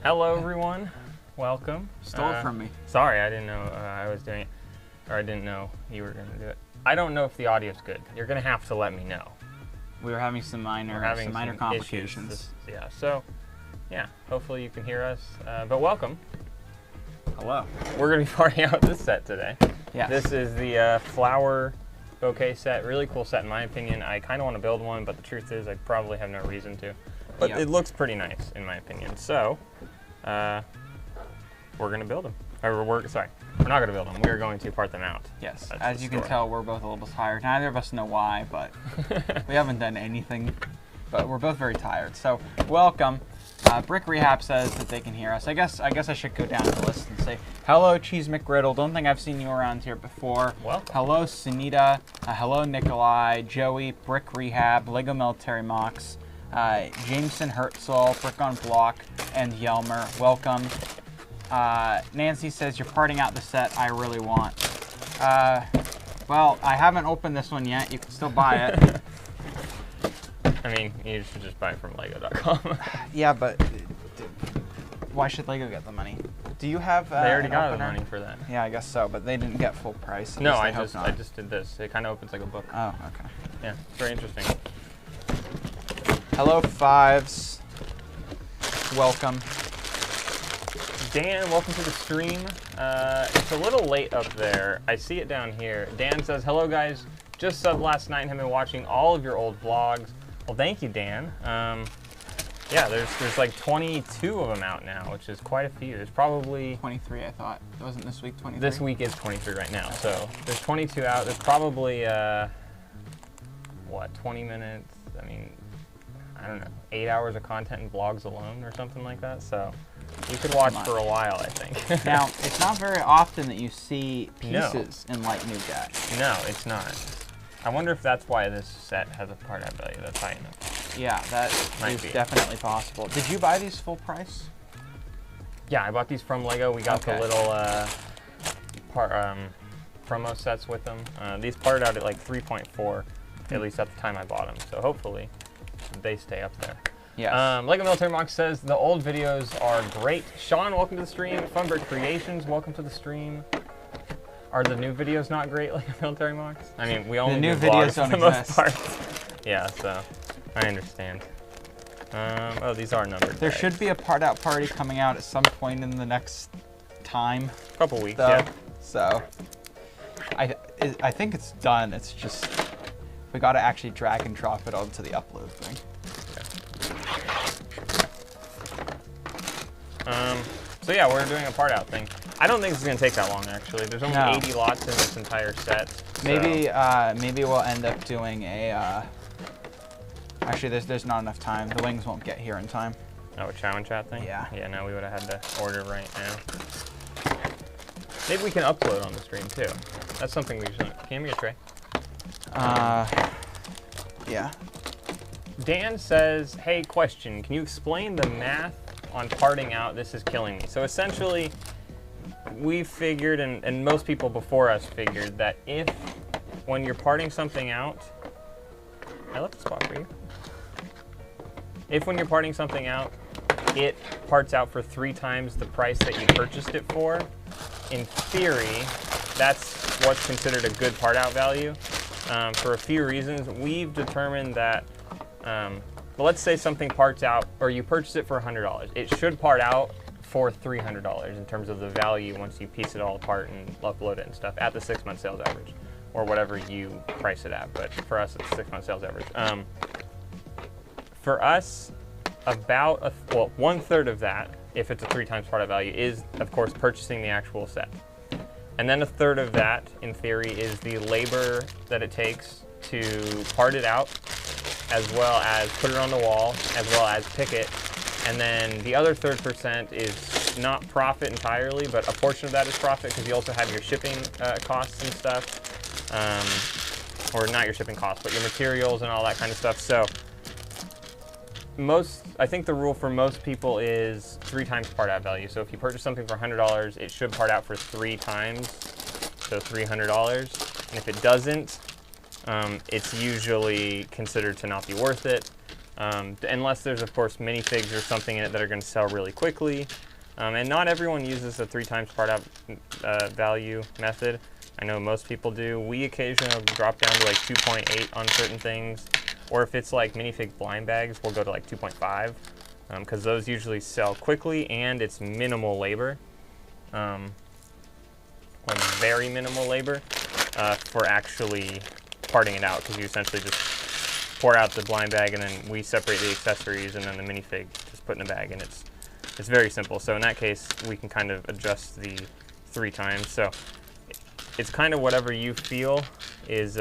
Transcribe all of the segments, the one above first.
Hello everyone, welcome. Stole it from me. Sorry, I didn't know I was doing it, or I didn't know you were going to do it. I don't know if the audio's good. You're going to have to let me know. We were having some minor complications. Yeah, hopefully you can hear us, but welcome. Hello. We're going to be partying out this set today. Yes. This is the flower bouquet set, really cool set in my opinion. I kind of want to build one, but the truth is I probably have no reason to. But It looks pretty nice in my opinion, so we're going to build them. Or we're not going to build them. We're going to part them out. Yes, as you can tell, we're both a little tired. Neither of us know why, but we haven't done anything. But we're both very tired. So, welcome. Brick Rehab says that they can hear us. I guess I should go down the list and say, hello, Cheese McGriddle. Don't think I've seen you around here before. Welcome. Hello, Sunita. Hello, Nikolai, Joey, Brick Rehab, Lego Military Mox, Jameson Herzl, Brick on Block, and Yelmer. Welcome. Nancy says, you're parting out the set I really want. Well, I haven't opened this one yet. You can still buy it. I mean, you should just buy it from Lego.com. Yeah, but why should Lego get the money? Do you have? They already got the money for that. Yeah, I guess so, but they didn't get full price. No, I just did this. It kind of opens like a book. Oh, okay. Yeah, it's very interesting. Hello, Fives. Welcome. Dan, welcome to the stream. It's a little late up there. I see it down here. Dan says, hello guys, just subbed last night and have been watching all of your old vlogs. Well, thank you, Dan. Yeah, there's like 22 of them out now, which is quite a few. There's probably 23, I thought. Wasn't this week 23? This week is 23 right now, so there's 22 out. There's probably, what, 20 minutes? I mean, I don't know, 8 hours of content in vlogs alone or something like that, so you could watch for a while, I think. Now, it's not very often that you see pieces in light nougat. No, it's not. I wonder if that's why this set has a part-out value that's high enough. Yeah, that is definitely possible. Did you buy these full price? Yeah, I bought these from Lego. We got the little promo sets with them. These parted out at like 3.4, at least at the time I bought them. So hopefully they stay up there. Yes. Lego Military Mox says the old videos are great. Sean, welcome to the stream. Funbird Creations, welcome to the stream. Are the new videos not great, Lego Military Mox? I mean, we only the new do videos vlogs don't for the exist. most part. Yeah, so I understand. Oh, these are numbered. There should be a part-out party coming out at some point in the next time. Couple weeks, though. yeah. So I think it's done. It's just we got to actually drag and drop it onto the upload thing. So yeah, we're doing a part out thing. I don't think it's gonna take that long actually. There's only 80 lots in this entire set. So. Maybe we'll end up doing a. Actually, there's not enough time. The wings won't get here in time. Oh, a chow and chat thing? Yeah. Yeah, no, we would have had to order right now. Maybe we can upload on the stream too. That's something we should. Can we get a tray? Yeah. Dan says, hey, question. Can you explain the math on parting out? This is killing me. So essentially, we figured, and most people before us figured, that when you're parting something out, I left a spot for you. If when you're parting something out, it parts out for 3 times the price that you purchased it for, in theory, that's what's considered a good part out value. For a few reasons, we've determined that, well, let's say something parts out, or you purchase it for $100. It should part out for $300 in terms of the value once you piece it all apart and upload it and stuff at the 6-month sales average, or whatever you price it at. But for us, it's 6-month sales average. For us, about well, 1/3 of that, if it's a 3 times part out value, is of course purchasing the actual set. And then 1/3 of that, in theory, is the labor that it takes to part it out, as well as put it on the wall, as well as pick it. And then the other 3% is not profit entirely, but a portion of that is profit because you also have your shipping costs and stuff. Or not your shipping costs, but your materials and all that kind of stuff. So I think the rule for most people is 3 times part out value. So if you purchase something for $100, it should part out for 3 times, so $300. And if it doesn't, it's usually considered to not be worth it. Unless there's, of course, minifigs or something in it that are going to sell really quickly. And not everyone uses a 3 times part out value method. I know most people do. We occasionally drop down to like 2.8 on certain things. Or if it's like minifig blind bags, we'll go to like 2.5 because those usually sell quickly and it's minimal labor. Like very minimal labor for actually parting it out because you essentially just pour out the blind bag and then we separate the accessories and then the minifig just put in a bag, and it's very simple. So in that case, we can kind of adjust the 3 times. So it's kind of whatever you feel is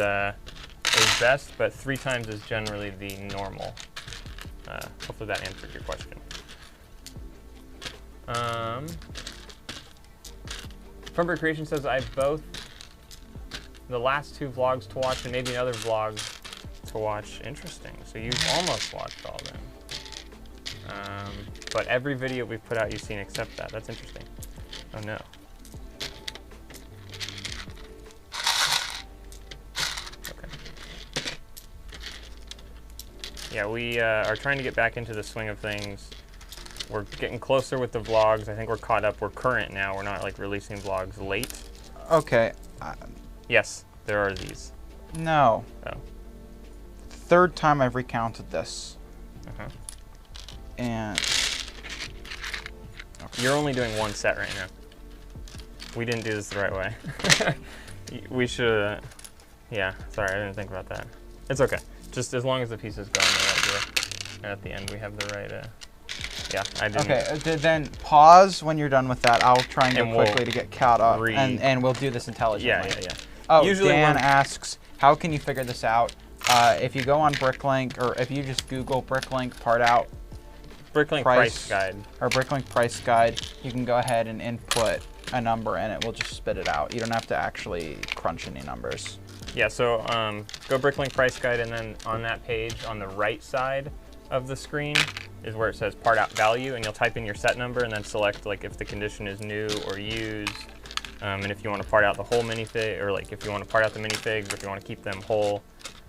best, but 3 times is generally the normal. Hopefully that answered your question. Funbird Creation says I have both the last 2 vlogs to watch and maybe another vlog to watch. Interesting. So you've almost watched all of them. But every video we've put out you've seen except that. That's interesting. Oh no. Yeah, we are trying to get back into the swing of things. We're getting closer with the vlogs. I think we're caught up. We're current now. We're not like releasing vlogs late. Okay. Yes, there are these. No. Oh. Third time I've recounted this. Uh-huh. And You're only doing one set right now. We didn't do this the right way. We should, yeah, sorry, I didn't think about that. It's okay. Just as long as the pieces go in the right direction. And at the end we have the right, yeah, I didn't. okay, then pause when you're done with that. I'll try and go And we'll quickly to get caught up, and we'll do this intelligently. Yeah. Oh, Usually Dan asks, how can you figure this out? If you go on BrickLink, or if you just Google BrickLink part out, BrickLink price guide. Or BrickLink price guide, you can go ahead and input a number and it will just spit it out. You don't have to actually crunch any numbers. Yeah, so go BrickLink price guide, and then on that page on the right side of the screen is where it says part out value, and you'll type in your set number and then select like if the condition is new or used, and if you want to part out the whole minifig, or like if you want to part out the minifigs, or if you want to keep them whole,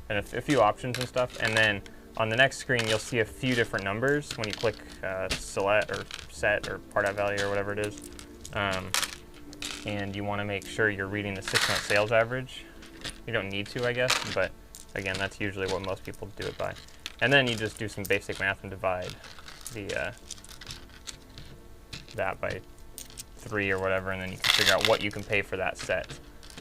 and a few options and stuff. And then on the next screen, you'll see a few different numbers when you click select or set or part out value or whatever it is. And you want to make sure you're reading the 6-month sales average. You don't need to, I guess, but again, that's usually what most people do it by. And then you just do some basic math and divide the that by 3 or whatever, and then you can figure out what you can pay for that set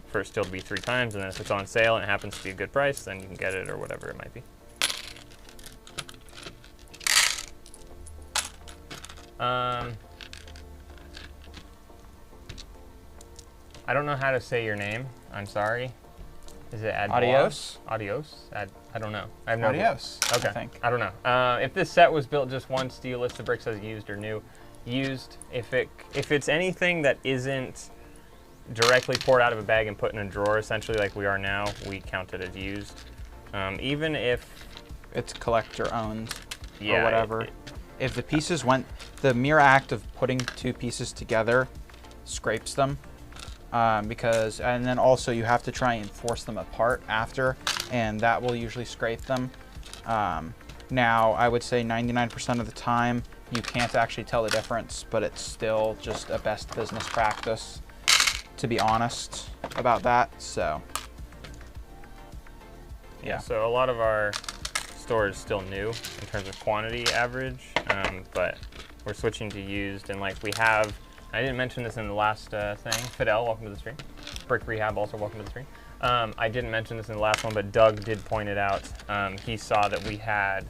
for it still to be 3 times. And then if it's on sale and it happens to be a good price, then you can get it or whatever it might be. I don't know how to say your name. I'm sorry. Is it Adios? Adios? I don't know. I have no Adios. Okay. I think. I don't know. If this set was built just once, do you list the bricks as used or new? Used. If it's anything that isn't directly poured out of a bag and put in a drawer, essentially like we are now, we count it as used. Even if it's collector owned, yeah, or whatever. If the pieces went, the mere act of putting 2 pieces together scrapes them. And then also you have to try and force them apart after, and that will usually scrape them. Now, I would say 99% of the time, you can't actually tell the difference, but it's still just a best business practice, to be honest about that, so. Yeah, so a lot of our store is still new in terms of quantity average, but we're switching to used, and like we have, I didn't mention this in the last thing. Fidel, welcome to the stream. Brick Rehab, also welcome to the stream. I didn't mention this in the last one, but Doug did point it out. He saw that we had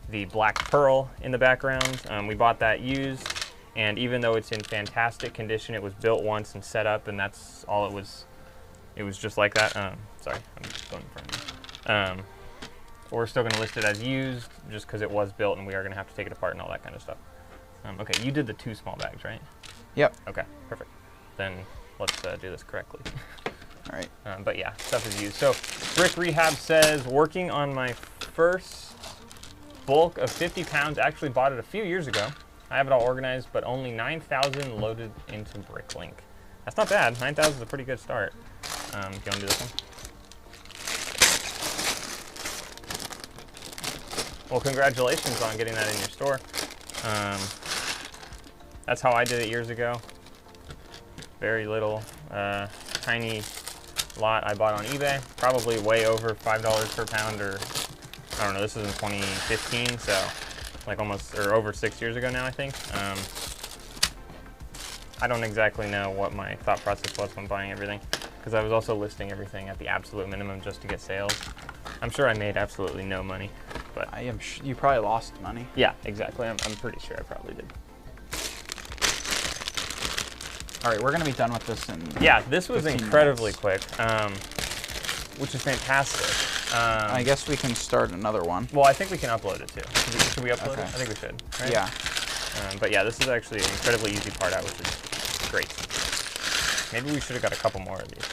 the black pearl in the background. We bought that used, and even though it's in fantastic condition, it was built once and set up, and that's all it was. It was just like that. Sorry, I'm just going in front of you. We're still going to list it as used just because it was built, and we are going to have to take it apart and all that kind of stuff. Okay, you did the 2 small bags, right? Yep. Okay, perfect. Then let's do this correctly. All right. But yeah, stuff is used. So Brick Rehab says, working on my first bulk of 50 pounds, actually bought it a few years ago. I have it all organized, but only 9,000 loaded into BrickLink. That's not bad. 9,000 is a pretty good start. Do you want to do this one? Well, congratulations on getting that in your store. That's how I did it years ago. Very little, tiny lot I bought on eBay. Probably way over $5 per pound, or I don't know, this is in 2015, so like almost, or over 6 years ago now, I think. I don't exactly know what my thought process was when buying everything, because I was also listing everything at the absolute minimum just to get sales. I'm sure I made absolutely no money, but you probably lost money. Yeah, exactly. I'm pretty sure I probably did. All right, we're gonna be done with this in this was incredibly quick, which is fantastic. I guess we can start another one. Well, I think we can upload it too. Should we upload it? I think we should, right? Yeah. But yeah, this is actually an incredibly easy part out, which is great. Maybe we should have got a couple more of these.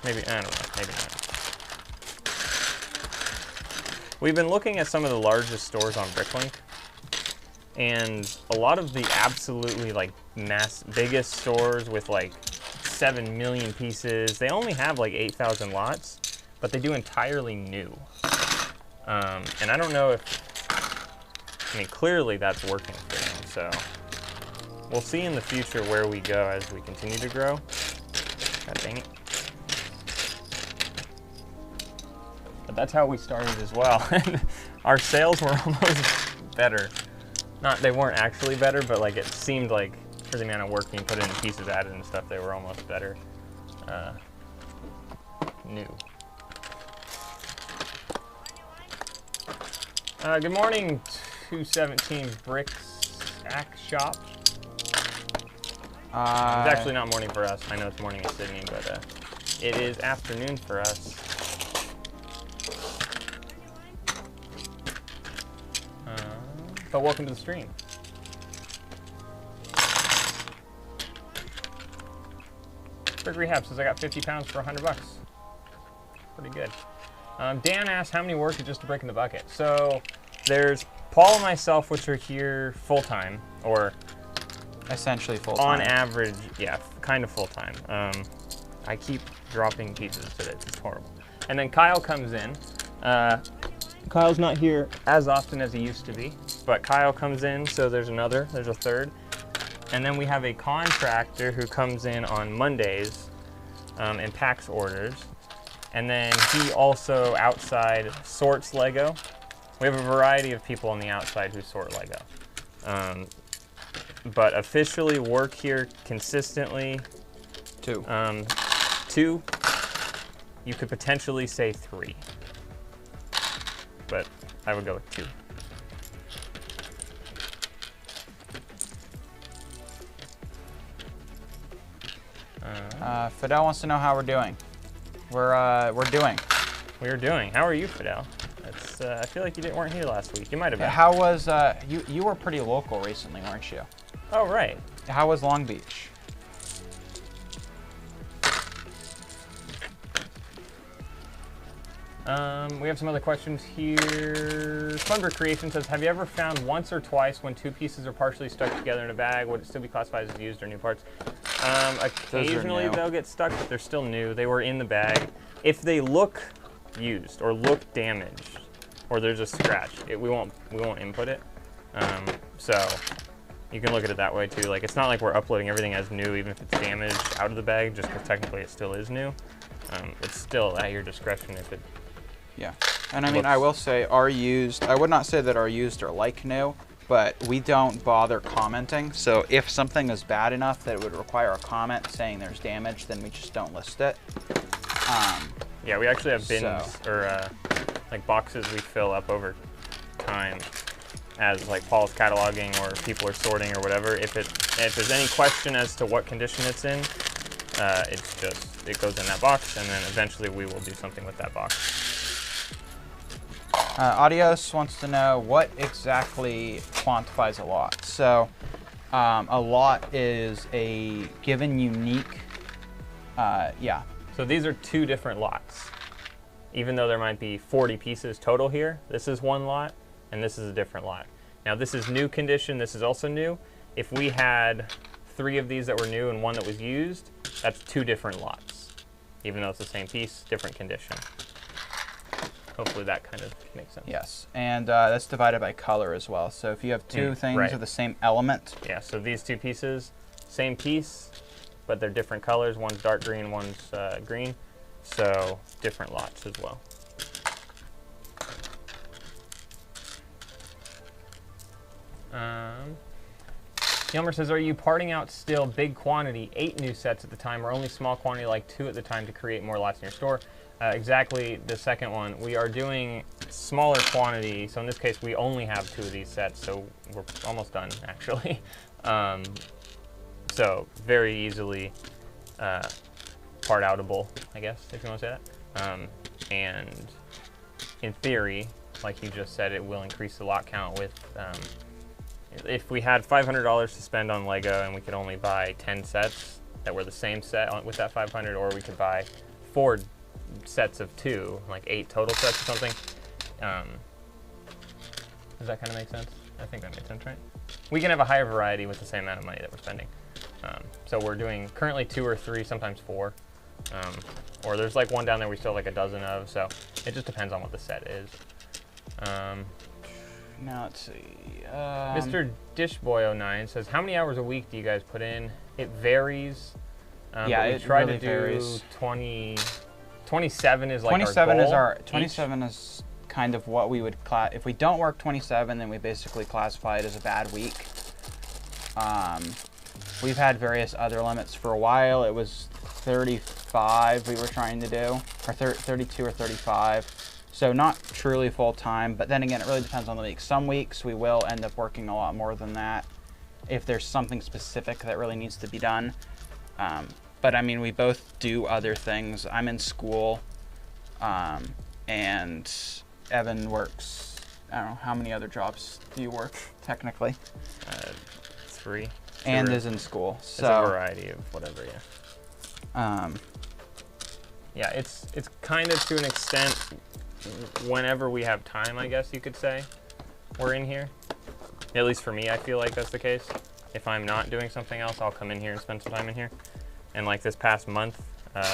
Maybe, I don't know, maybe not. We've been looking at some of the largest stores on BrickLink, and a lot of the absolutely like biggest stores with like 7 million pieces, they only have like 8,000 lots, but they do entirely new. And I don't know if, I mean, clearly that's working for them. So we'll see in the future where we go as we continue to grow. God dang it. But that's how we started as well. Our sales were almost better. Not, they weren't actually better, but like it seemed like for the amount of work being put in, pieces added and stuff, they were almost better. New. Good morning, 217 Bricks Act Shop. It's actually not morning for us. I know it's morning in Sydney, but it is afternoon for us. But welcome to the stream. Brick Rehab says I got 50 pounds for 100 bucks. Pretty good. Dan asked how many work at just a brick in the bucket. So there's Paul and myself, which are here full time, or essentially full time. On average, yeah, kind of full time. I keep dropping pieces today. It's horrible. And then Kyle comes in. Kyle's not here as often as he used to be, but Kyle comes in, so there's a third. And then we have a contractor who comes in on Mondays and packs orders. And then he also outside sorts Lego. We have a variety of people on the outside who sort Lego. But officially work here consistently. Two. Two. You could potentially say 3. But I would go with 2. Fidel wants to know how we're doing. We're doing. We are doing. How are you, Fidel? It's, I feel like you weren't here last week. You might have been. How was you were pretty local recently, weren't you? Oh, right. How was Long Beach? We have some other questions here. Funber Creation says, have you ever found once or twice when 2 pieces are partially stuck together in a bag, would it still be classified as used or new parts? Occasionally they'll get stuck, but they're still new. They were in the bag. If they look used or look damaged, or there's a scratch, we won't input it. So you can look at it that way too. Like, it's not like we're uploading everything as new, even if it's damaged out of the bag, just because technically it still is new. It's still at your discretion if it. Yeah, and I mean, I will say our used, I would not say that our used are like new, but we don't bother commenting. So if something is bad enough that it would require a comment saying there's damage, then we just don't list it. Yeah, we actually have bins or like boxes we fill up over time as like Paul's cataloging or people are sorting or whatever. If there's any question as to what condition it's in, it goes in that box, and then eventually we will do something with that box. Adios wants to know what exactly quantifies a lot. So a lot is a given unique, yeah. So these are 2 different lots. Even though there might be 40 pieces total here, this is 1 lot, and this is a different lot. Now this is new condition, this is also new. If we had 3 of these that were new and 1 that was used, that's 2 different lots. Even though it's the same piece, different condition. Hopefully that kind of makes sense. Yes, and that's divided by color as well. So if you have 2 things of the same element. Yeah, so these 2 pieces, same piece, but they're different colors. One's dark green, one's green. So different lots as well. Yelmer says, are you parting out still big quantity, 8 new sets at the time, or only small quantity like 2 at the time to create more lots in your store? Exactly the second one. We are doing smaller quantity, so in this case we only have 2 of these sets, so we're almost done actually. So very easily part outable, I guess, if you want to say that. And in theory, like you just said, it will increase the lot count with, if we had $500 to spend on Lego and we could only buy 10 sets that were the same set with that 500, or we could buy 4 sets of 2, like 8 total sets or something. Does that kind of make sense? I think that makes sense, right? We can have a higher variety with the same amount of money that we're spending. So we're doing currently 2 or 3, sometimes 4. Or there's like one down there we still have like a dozen of, so it just depends on what the set is. Now let's see. Mr. Dishboy09 says, how many hours a week do you guys put in? It varies. Yeah, but we it try really to do varies. 27 is like 27 our is goal our each. 27 is kind of what we would class. If we don't work 27, then we basically classify it as a bad week. We've had various other limits. For a while, it was 35 we were trying to do, or 32 or 35. So not truly full time, but then again, it really depends on the week. Some weeks we will end up working a lot more than that if there's something specific that really needs to be done. But I mean, we both do other things. I'm in school, and Evan works, I don't know, how many other jobs do you work technically? 3. And is in school. So it's a variety of whatever, yeah. Yeah, it's kind of to an extent, whenever we have time, I guess you could say, we're in here. At least for me, I feel like that's the case. If I'm not doing something else, I'll come in here and spend some time in here. And like this past month,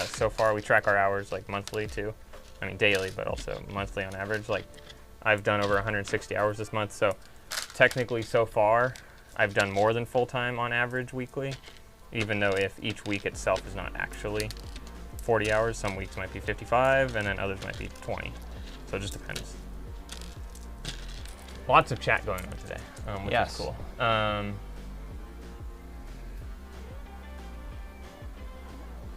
so far, we track our hours like monthly too. I mean daily, but also monthly on average. Like I've done over 160 hours this month, so technically so far, I've done more than full-time on average weekly, even though if each week itself is not actually 40 hours, some weeks might be 55, and then others might be 20. So it just depends. Lots of chat going on today, which is cool.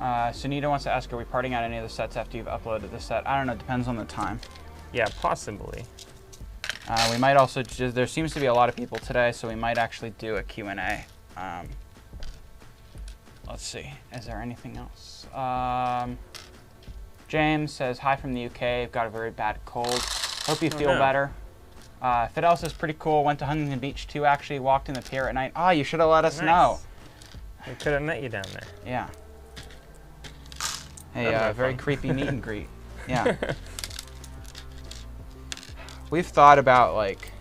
Sunita wants to ask, are we parting out any of the sets after you've uploaded the set? I don't know, it depends on the time. Yeah, possibly. We might also just, there seems to be a lot of people today, so we might actually do a Q&A. Let's see, is there anything else? James says, hi from the UK, I've got a very bad cold. Hope you feel better. Fidel says, pretty cool, went to Huntington Beach too, actually, walked in the pier at night. Oh, you should have let us know. We could have met you down there. Yeah. A very creepy meet and greet. Yeah. We've thought about, like,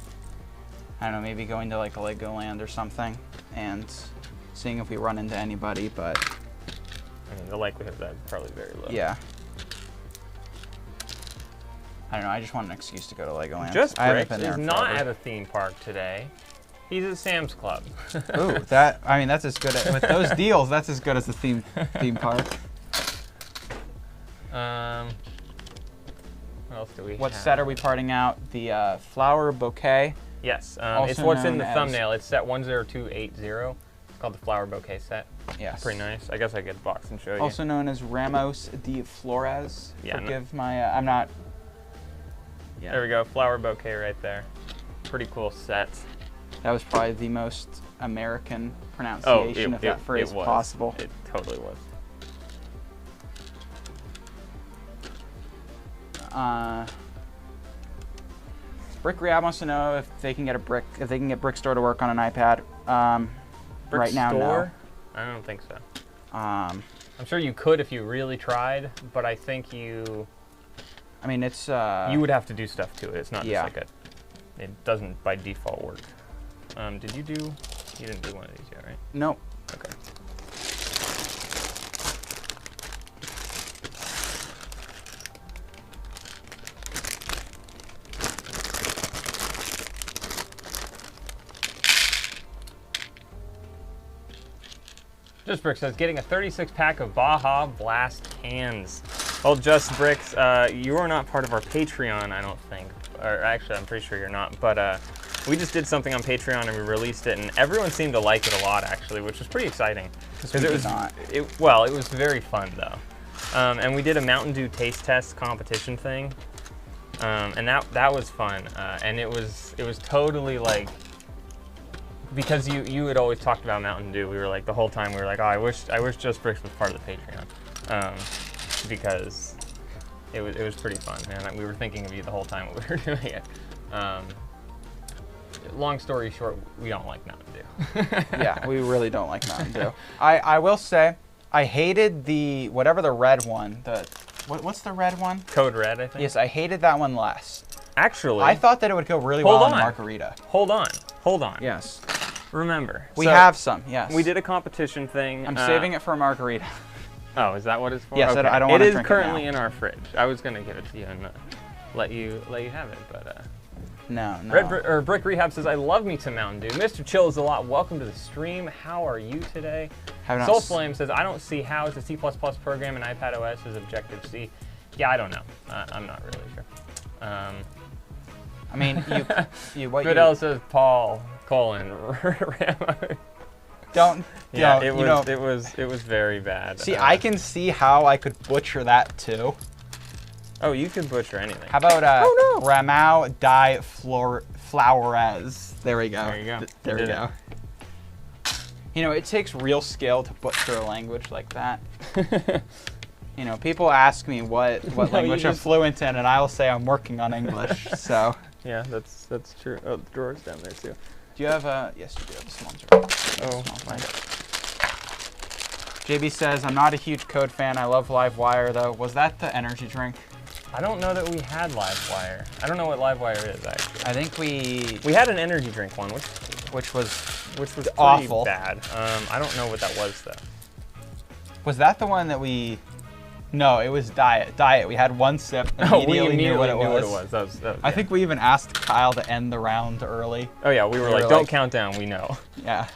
I don't know, maybe going to like Legoland or something and seeing if we run into anybody, but I mean, the likelihood of that is probably very low. yeah. I don't know, I just want an excuse to go to Legoland. Just I haven't Bricks been there is in not forever. at a theme park today. He's at Sam's Club. Ooh, that, I mean, that's as good as, with those deals, that's as good as the theme park. What else do we What have? set are we parting out? The flower bouquet. Yes, it's Also what's in known the as- thumbnail. It's set 10280. It's called the flower bouquet set. Yes. Pretty nice. I guess I could box and show you. Also known as Ramo De Flores. Yeah, Forgive my, I'm not. Yeah. There we go, flower bouquet right there. Pretty cool set. That was probably the most American pronunciation of that phrase it was. possible. It totally was. Brick Rehab wants to know if they can get Brick Store to work on an iPad. Brick right now, Store? I don't think so. no. I'm sure you could if you really tried, but I think you I mean, it's you would have to do stuff to it. It's not yeah. just like it doesn't by default work. Did you do? You didn't do one of these yet, right? Nope. Okay. Just Bricks says, getting a 36-pack of Baja Blast cans. Well, Just Bricks, you are not part of our Patreon, I don't think. Or actually, I'm pretty sure you're not. But we just did something on Patreon and we released it, and everyone seemed to like it a lot, actually, which was pretty exciting. Because it was not. Well, it was very fun, though. And we did a Mountain Dew taste test competition thing, and that was fun. And it was totally like, because you had always talked about Mountain Dew, we were like, the whole time we were like, oh, I wish Just Bricks was part of the Patreon, because it was pretty fun, man. We were thinking of you the whole time we were doing it. Long story short, we don't like Mountain Dew. Yeah, we really don't like Mountain Dew. I will say, I hated the whatever the red one. What's the red one? Code Red, I think. Yes, I hated that one less. Actually, I thought that it would go really well in margarita. Hold on. Yes. Remember, We have some, yes. We did a competition thing. I'm saving it for a margarita. Oh, is that what it's for? Yes, okay. I don't want to drink it It is currently now. in our fridge. I was gonna give it to you and let you have it, but No, no. Brick Rehab says, I love me some Mountain Dew. Mr. Chill is a lot. Welcome to the stream. How are you today? Soul Flame says, I don't see how it's a C++ program and iPad OS is Objective-C. Yeah, I don't know. I'm not really sure. I mean, Fidel says, Paul, Ramo. Don't. Yeah, it was very bad. See, I can see how I could butcher that too. Oh, you can butcher anything. How about Ramo De Flores? There we go. There you go. There we go. You know, it takes real skill to butcher a language like that. You know, people ask me what language I'm fluent in, and I'll say I'm working on English. So. Yeah, that's true. Oh, the drawer's down there too. Do you have a? Yes, you do have a sponsor. Oh my God. JB says, I'm not a huge Code fan. I love Livewire though. Was that the energy drink? I don't know that we had Livewire. I don't know what Livewire is actually. I think we had an energy drink one, which was awful, bad. I don't know what that was though. Was that the one that we? No, it was Diet. We had one sip. We immediately knew what it was. That was I think we even asked Kyle to end the round early. Oh yeah, we were like, don't count down. We know. Yeah.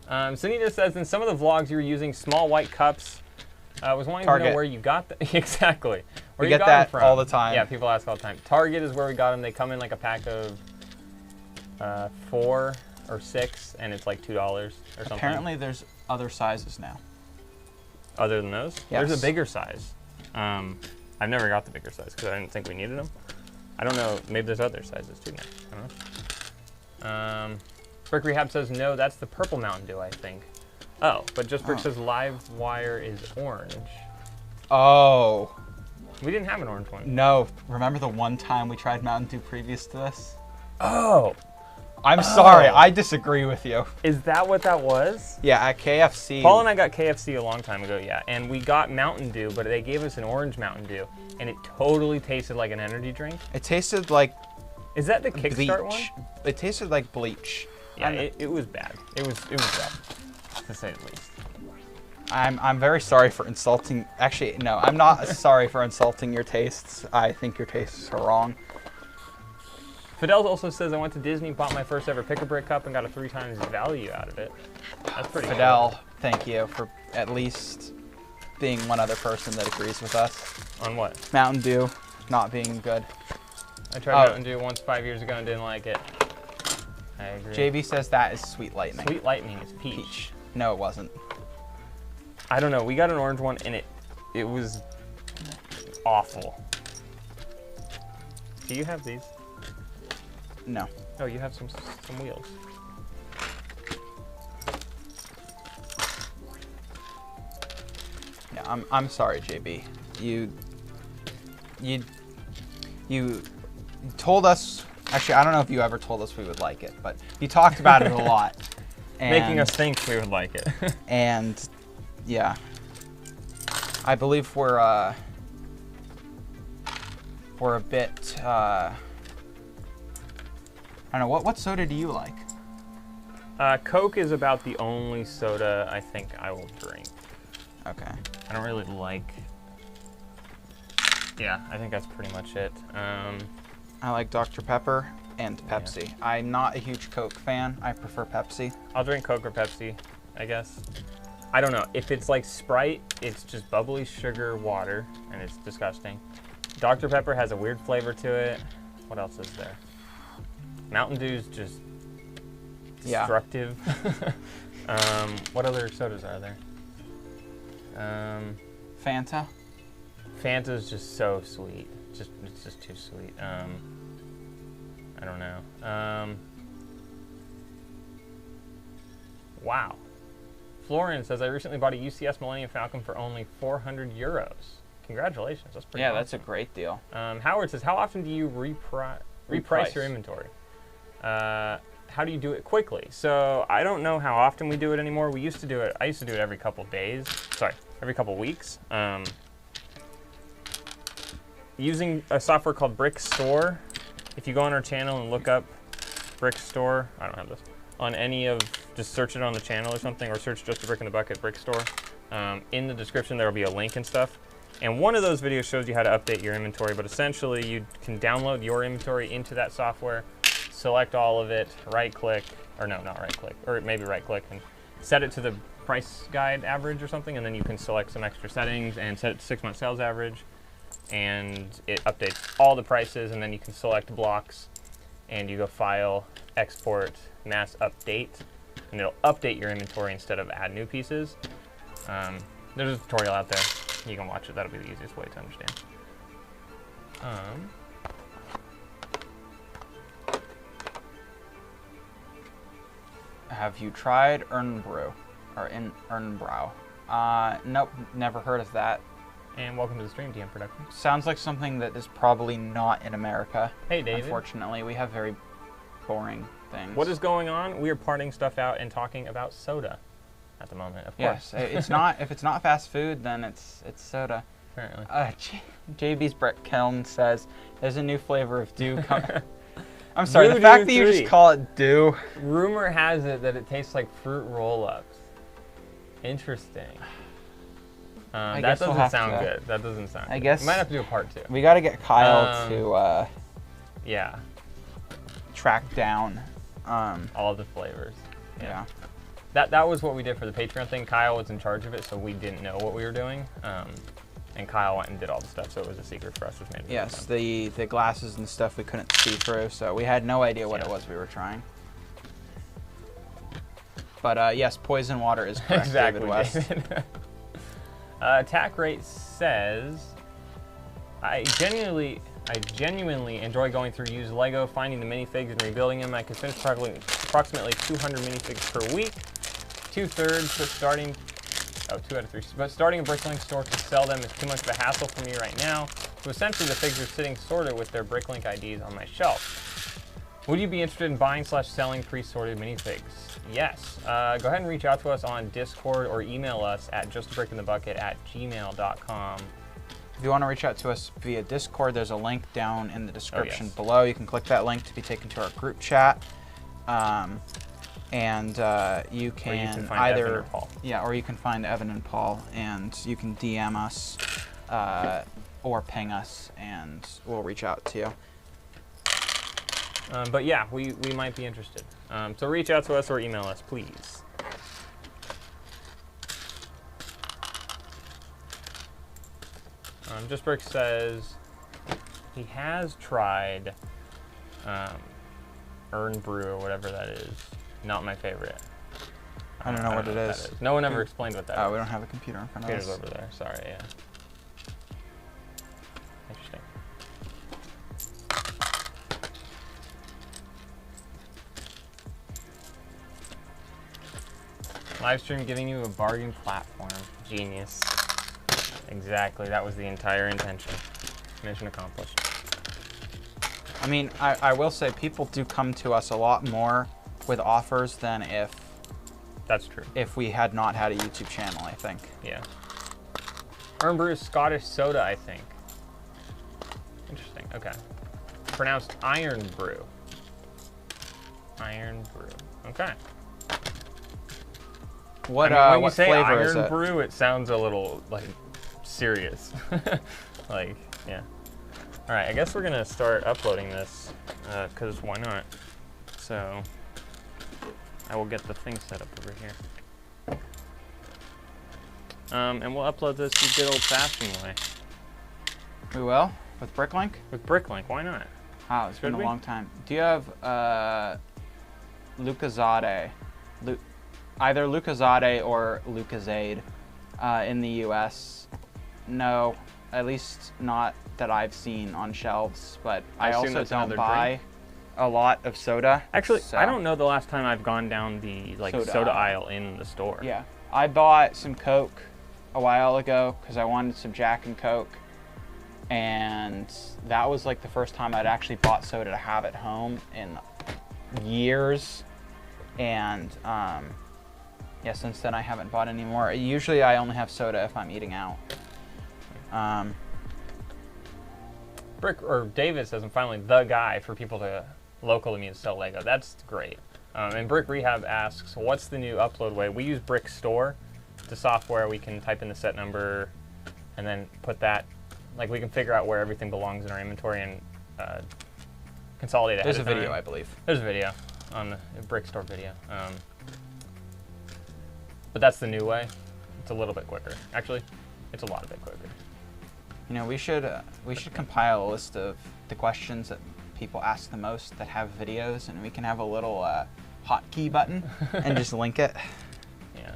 Sunita says, in some of the vlogs you were using small white cups. I was wanting to know where you got them. Exactly. We get that all the time. Yeah, people ask all the time. Target is where we got them. They come in like a pack of 4 or 6, and it's like $2 or something. Apparently, there's other sizes now. Other than those? Yes. There's a bigger size. I've never got the bigger size because I didn't think we needed them. I don't know. Maybe there's other sizes too now. I don't know. Brick Rehab says, no, that's the purple Mountain Dew, I think. Oh, but Just Brick says Livewire is orange. Oh. We didn't have an orange one. No. Remember the one time we tried Mountain Dew previous to this? Oh. I'm sorry. I disagree with you. Is that what that was? Yeah, at KFC. Paul and I got KFC a long time ago, yeah. And we got Mountain Dew, but they gave us an orange Mountain Dew. And it totally tasted like an energy drink. It tasted like Is that the Kickstart bleach. one? It tasted like bleach. Yeah, it was bad. It was rough, to say the least. I'm very sorry for insulting. Actually, no, I'm not sorry for insulting your tastes. I think your tastes are wrong. Fidel also says, I went to Disney, bought my first ever Pick-a-Brick cup, and got a 3 times value out of it. That's pretty Fidel, cool. Thank you for at least being one other person that agrees with us. On what? Mountain Dew not being good. I tried Mountain Dew once 5 years ago and didn't like it. I agree. JB says that is Sweet Lightning. Sweet Lightning is peach. No, it wasn't. I don't know. We got an orange one, and it was awful. Do you have these? No. Oh, you have some wheels. Yeah, I'm sorry, JB. You told us. Actually, I don't know if you ever told us we would like it, but you talked about it a lot. Making us think we would like it. And yeah, I believe we're a bit. I don't know. What soda do you like? Coke is about the only soda I think I will drink. Okay. I don't really like. Yeah, I think that's pretty much it. I like Dr. Pepper and Pepsi. Yeah. I'm not a huge Coke fan. I prefer Pepsi. I'll drink Coke or Pepsi, I guess. I don't know. If it's like Sprite, it's just bubbly sugar water, and it's disgusting. Dr. Pepper has a weird flavor to it. What else is there? Mountain Dew's just destructive. Yeah. What other sodas are there? Fanta. Fanta's just so sweet. It's just too sweet. I don't know. Wow. Florian says, I recently bought a UCS Millennium Falcon for only 400 euros. Congratulations. That's pretty awesome. That's a great deal. Howard says, how often do you reprice your inventory? How do you do it quickly? So I don't know how often we do it anymore. We used to do it. I used to do it every couple days. Sorry, every couple weeks. Using a software called Brick Store. If you go on our channel and look up Brick Store, I don't have this, on any of, just search it on the channel or something, or search Just a Brick in the Bucket Brick Store. In the description there will be a link and stuff. And one of those videos shows you how to update your inventory, but essentially you can download your inventory into that software, select all of it, right-click, or no, not right-click, or maybe right-click, and set it to the price guide average or something, and then you can select some extra settings and set it to 6-month sales average, and it updates all the prices, and then you can select blocks, and you go File, Export, Mass Update, and it'll update your inventory instead of add new pieces. There's a tutorial out there. You can watch it. That'll be the easiest way to understand. Have you tried Earnbrew or Earnbrow? Nope, never heard of that. And welcome to the stream, DM Production. Sounds like something that is probably not in America. Hey, David. Unfortunately, we have very boring things. What is going on? We are parting stuff out and talking about soda at the moment, of course. Yes, it's not. If it's not fast food, then it's soda. Apparently. JB's Brett Kelm says there's a new flavor of dew coming. I'm sorry, the Dew fact that Dew you 3. just call it dew. Rumor has it that it tastes like fruit roll-ups. Interesting. That guess we'll doesn't have sound to- good. That doesn't sound I good. guess- We might have to do a part 2. We got to get Kyle to Yeah, track down. all of the flavors. Yeah. That was what we did for the Patreon thing. Kyle was in charge of it, so we didn't know what we were doing. And Kyle went and did all the stuff, so it was a secret for us, which made it Yes, really fun. the glasses and stuff we couldn't see through, so we had no idea what it was we were trying. But yes, poison water is correct, Exactly, David West. David. Attack Rate says, I genuinely enjoy going through used Lego, finding the minifigs and rebuilding them. I can finish approximately 200 minifigs per week. 2/3, but starting, 2 out of 3. But starting a BrickLink store to sell them is too much of a hassle for me right now. So essentially, the figs are sitting sorted with their BrickLink IDs on my shelf. Would you be interested in buying/selling pre-sorted minifigs? Yes. Go ahead and reach out to us on Discord or email us at justabrickandthebucket@gmail.com. If you want to reach out to us via Discord, there's a link down in the description yes. below. You can click that link to be taken to our group chat. You can find either Evan or Paul. Yeah, or you can find Evan and Paul, and you can DM us or ping us, and we'll reach out to you. But yeah, we might be interested. So reach out to us or email us, please. Just Brick says he has tried Earn Brew or whatever that is. Not my favorite. I don't know what it that is. No one ever explained what that is. We don't have a computer in front of Computer's us. over there. Sorry, yeah. Interesting. Live stream giving you a bargain platform. Genius. Exactly. That was the entire intention. Mission accomplished. I mean, I will say people do come to us a lot more with offers than That's true. if we had not had a YouTube channel, I think. Yeah. Earn Brew is Scottish soda, I think. Interesting. Okay. Pronounced Iron Brew. Iron Brew. Okay. What when you what say flavor is Iron it? Brew, it sounds a little like serious. Like, yeah. All right, I guess we're gonna start uploading this because why not? So I will get the thing set up over here, and we'll upload this the good old-fashioned way We will? With BrickLink? with BrickLink. Why not? Wow, it's been Should a we? long time. Do you have Lucasade? Either Lucasade or Lucasade in the US? No, at least not that I've seen on shelves, but I assume also that's don't another buy drink? a lot of soda. Actually, so- I don't know the last time I've gone down the Soda soda aisle. aisle in the store. Yeah, I bought some Coke a while ago because I wanted some Jack and Coke, and that was like the first time I'd actually bought soda to have at home in years. And yeah, since then I haven't bought any more. Usually I only have soda if I'm eating out. David says I'm finally the guy for people to locally me to sell Lego. That's great. And Brick Rehab asks, what's the new upload way? We use Brick Store. It's a software we can type in the set number and then put that, like we can figure out where everything belongs in our inventory and consolidate it. There's a video, I believe. There's a video on the Brick Store video. But that's the new way. It's a little bit quicker. Actually, it's a lot a bit quicker. You know, we should compile a list of the questions that people ask the most that have videos, and we can have a little hotkey button and just link it. Yeah.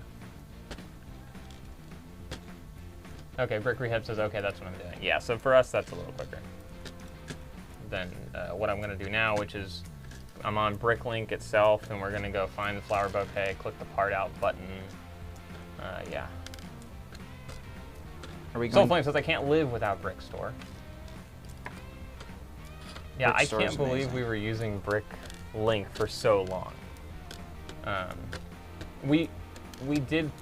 Okay, Brick Rehab says, okay, that's what I'm doing. Yeah, so for us, that's a little quicker than what I'm going to do now, which is I'm on BrickLink itself, and we're going to go find the flower bouquet, click the part out button. Yeah. Are we Soul going? Flame says, I can't live without Brick Store. Yeah, Brick I Store can't is believe amazing. we were using BrickLink for so long. We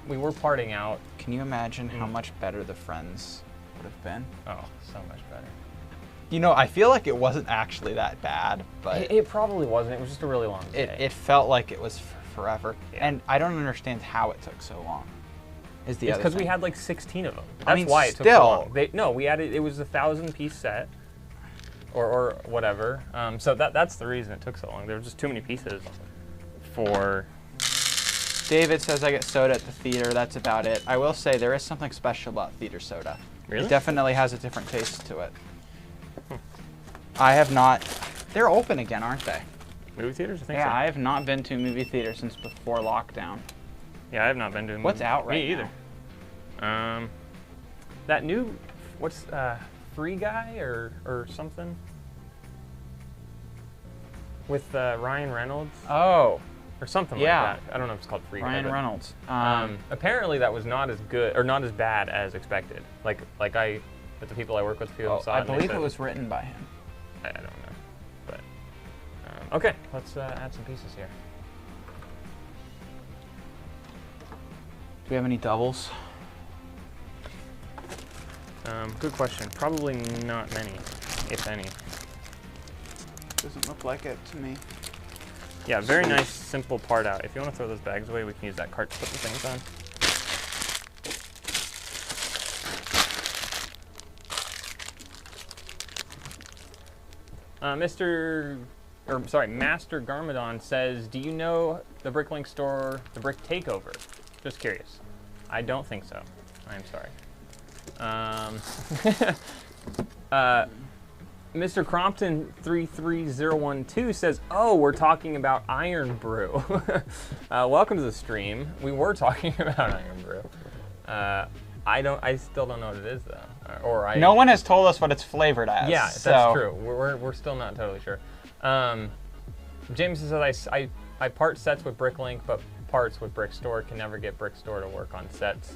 were parting out. Can you imagine how much better the Friends would have been? Oh, so much better. You know, I feel like it wasn't actually that bad, but It probably wasn't. It was just a really long day. it felt like it was forever. Yeah. And I don't understand how it took so long. Is the It's other because we thing. had like 16 of them. That's I mean, why it took so still. long. No, we added. It was a 1,000-piece set, or whatever. So that's the reason it took so long. There were just too many pieces for. David says I get soda at the theater. That's about it. I will say there is something special about theater soda. Really? It definitely has a different taste to it. I have not. They're open again, aren't they? Movie theaters? I think Yeah, so. I have not been to a movie theater since before lockdown. Yeah, I have not been to a movie. What's out right Me either. That new, what's Free Guy or something? With Ryan Reynolds Oh, or something yeah. like that. I don't know if it's called Free Guy. Ryan but, Reynolds. apparently that was not as good or not as bad as expected. Like with the people I work with, a few of them saw I it. and they believe said- it was written by him. I don't know, but okay. Let's add some pieces here. Do we have any doubles? Good question. Probably not many, if any. Doesn't look like it to me. Yeah, very nice, simple part out. If you want to throw those bags away, we can use that cart to put the things on. Master Garmadon says, do you know the BrickLink store, the Brick Takeover? Just curious. I don't think so. I'm sorry. Mr. Crompton 33012 says, oh, we're talking about Iron Brew. Welcome to the stream. We were talking about Iron Brew. I still don't know what it is though. No one has told us what it's flavored as. Yeah, so. that's true. We're still not totally sure. Jameson says, I part sets with BrickLink, but parts with Brick Store. Can never get Brick Store to work on sets.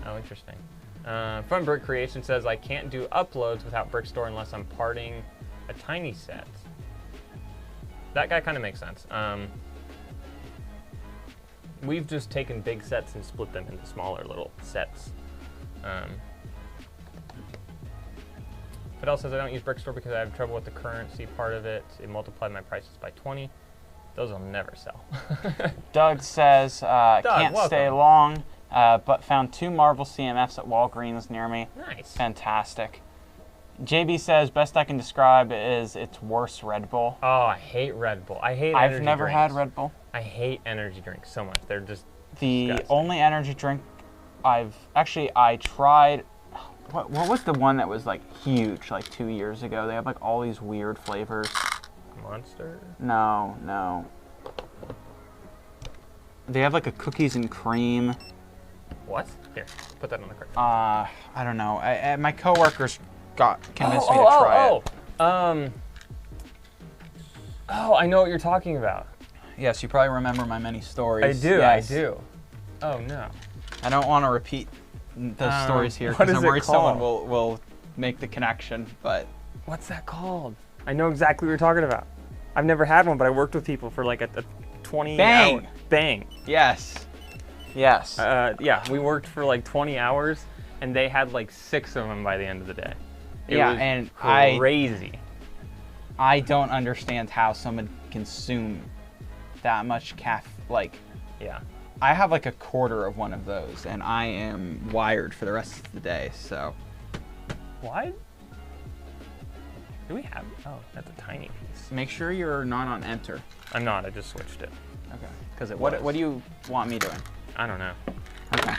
Oh, interesting. Fun Brick Creation says, I can't do uploads without Brick Store unless I'm parting a tiny set. That guy kind of makes sense. We've just taken big sets and split them into smaller little sets. Fidel says, I don't use Brick Store because I have trouble with the currency part of it. It multiplied my prices by 20. Those will never sell. Doug says, can't welcome. stay long, but found 2 Marvel CMFs at Walgreens near me. Nice. Fantastic. JB says, best I can describe is it's worse Red Bull. Oh, I hate Red Bull. I hate I've energy never drinks. had Red Bull. I hate energy drinks so much. They're just The disgusting. only energy drink I tried, what was the one that was like huge like 2 years ago? They have like all these weird flavors. Monster. No. They have like a cookies and cream. What? Here, put that on the cart. I don't know. My coworkers convinced me to try it. Oh, I know what you're talking about. Yes, you probably remember my many stories. I do. Yes. I do. Oh no. I don't want to repeat those stories here what because is I'm it worried someone called? will make the connection. But What's that called? I know exactly what you're talking about. I've never had one, but I worked with people for like a 20 Bang! hour. Bang. yes. Yeah, we worked for like 20 hours, and they had like 6 of them by the end of the day. It Yeah, was and crazy. I don't understand how someone consume that much Yeah. I have like a quarter of one of those, and I am wired for the rest of the day. So. What? Do we have? Oh, that's a tiny piece. Make sure you're not on enter. I'm not. I just switched it. Okay. Because what do you want me doing? I don't know. Okay.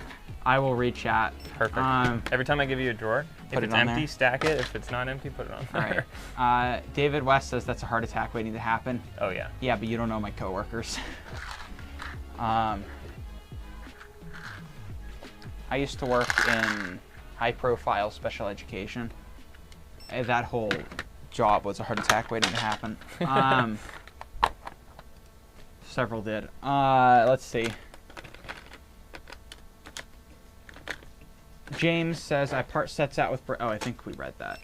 I will read chat. Perfect. Every time I give you a drawer, if it's empty, there. stack it. If it's not empty, put it on there. All right. David West says that's a heart attack waiting to happen. Oh yeah. Yeah, but you don't know my coworkers. I used to work in high-profile special education. And that whole job was a heart attack waiting to happen. Several did. Let's see. James says, I part sets out with I think we read that.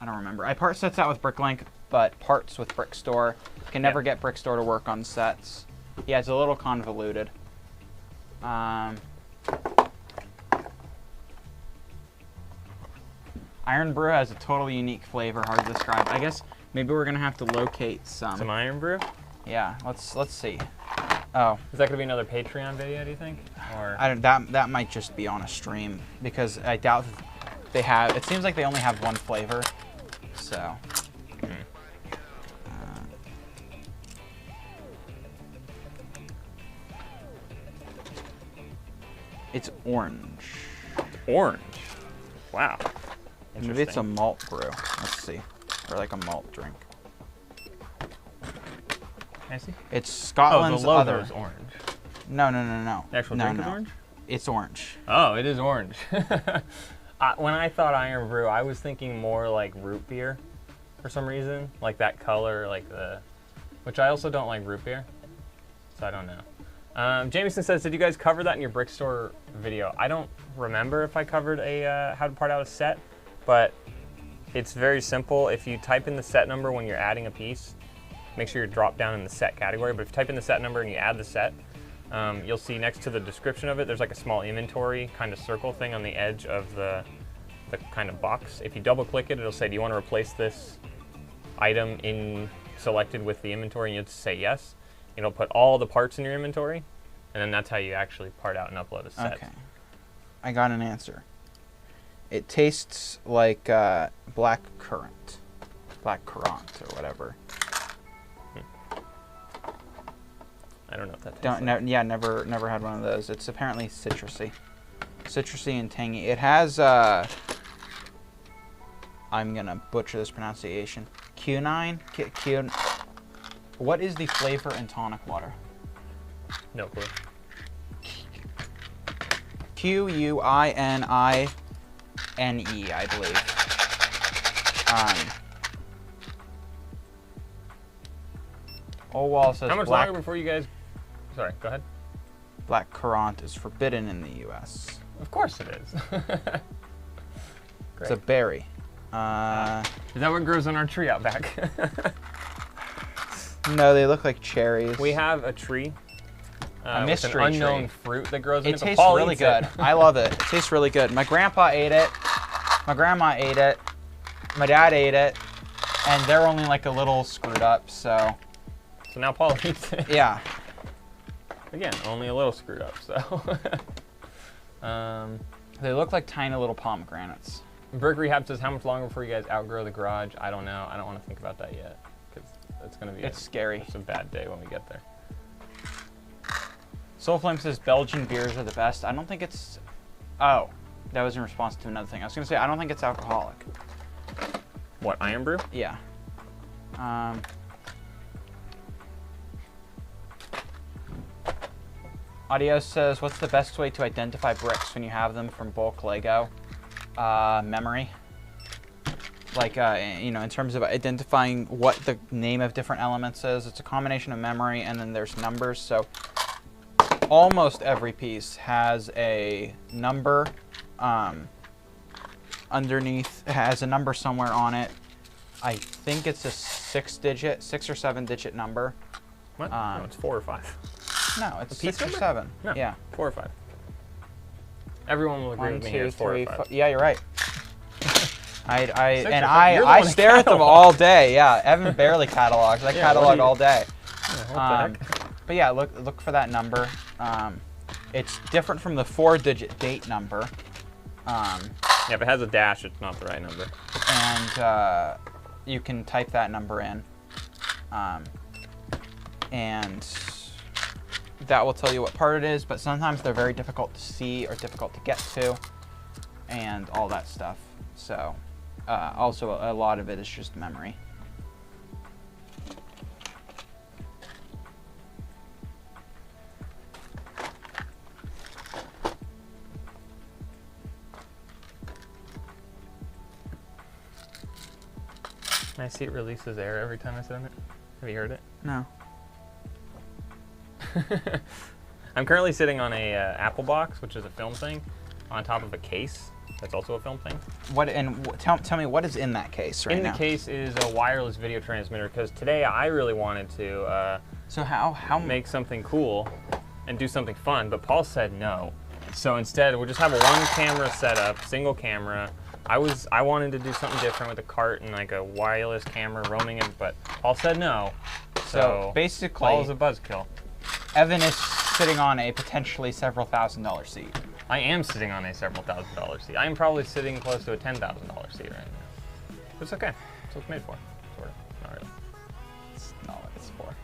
I don't remember. I part sets out with BrickLink, but parts with Brickstore. Can never get Brickstore to work on sets. Yeah, it's a little convoluted. Iron Brew has a totally unique flavor, hard to describe. I guess maybe we're gonna have to locate some. Iron Brew? Yeah, let's see. Oh. Is that gonna be another Patreon video, do you think? Or that might just be on a stream because I doubt they have. It seems like they only have one flavor, so. It's orange. Orange. Wow. Maybe it's a malt brew. Let's see, or like a malt drink. I see. It's Scotland's the logo other. is orange. No. The actual drink is orange? It's orange. Oh, it is orange. When I thought Iron Brew, I was thinking more like root beer for some reason. Like that color, which I also don't like root beer. So I don't know. Jameson says, did you guys cover that in your Brickstore video? I don't remember if I covered a how to part out a set, but it's very simple. If you type in the set number when you're adding a piece, make sure you're dropped down in the set category, but if you type in the set number and you add the set, you'll see next to the description of it, there's like a small inventory kind of circle thing on the edge of the kind of box. If you double click it, it'll say, do you want to replace this item selected with the inventory? And you'll just say yes. It'll put all the parts in your inventory, and then that's how you actually part out and upload a set. Okay. I got an answer. It tastes like black currant or whatever. I don't know if that tastes like. Yeah, never had one of those. It's apparently citrusy and tangy. It has I'm gonna butcher this pronunciation. Quinine. What is the flavor in tonic water? No clue. Quinine, I believe. Wall says how much longer before you guys? Sorry, go ahead. Black currant is forbidden in the U.S. Of course it is. It's a berry. Is that what grows on our tree out back? No, they look like cherries. We have a tree. A with an unknown fruit that grows in it. It tastes really good. I love it. It tastes really good. My grandpa ate it. My grandma ate it. My dad ate it. And they're only like a little screwed up, so. So now Paul eats it. Yeah. Again, only a little screwed up, so. They look like tiny little pomegranates. Brick Rehab says, how much longer before you guys outgrow the garage? I don't know. I don't want to think about that yet, because it's going to be scary. It's a bad day when we get there. Soulflame says Belgian beers are the best. I don't think it's. Oh, that was in response to another thing. I was going to say, I don't think it's alcoholic. What, Iron Brew? Yeah. Audio says, what's the best way to identify bricks when you have them from bulk Lego? Memory. Like, in terms of identifying what the name of different elements is, it's a combination of memory and then there's numbers. So almost every piece has a number underneath. It has a number somewhere on it. I think it's a 6 or 7 digit number. What? No, it's 4 or 5. No, it's piece 6 or number? 7. No, yeah. 4 or 5. Everyone will agree 1, with me 2, here. 4 3, or 5. 4. Yeah, you're right. I You're the stare one at them catalog. all day. Yeah, Evan barely catalogs. I Yeah, catalog all day. Yeah, what the heck? But yeah, look for that number. It's different from the 4-digit date number. Yeah, if it has a dash, it's not the right number. And you can type that number in. And that will tell you what part it is, but sometimes they're very difficult to see or difficult to get to and all that stuff. So also a lot of it is just memory. I see it releases air every time I sit on it. Have you heard it? No. I'm currently sitting on a Apple box, which is a film thing, on top of a case that's also a film thing. Tell me what is in that case right now? In the case is a wireless video transmitter, because today I really wanted to so how make something cool and do something fun, but Paul said no. So instead, we'll just have a one camera setup, single camera. I wanted to do something different with a cart and like a wireless camera roaming it, but Paul said no. So basically, Paul's a buzzkill. Evan is sitting on a potentially several $1,000 seat. I am sitting on a several $1,000 seat. I am probably sitting close to a $10,000 seat right now. But it's okay. That's what it's made for. Sort of. Not really. It's not what it's for.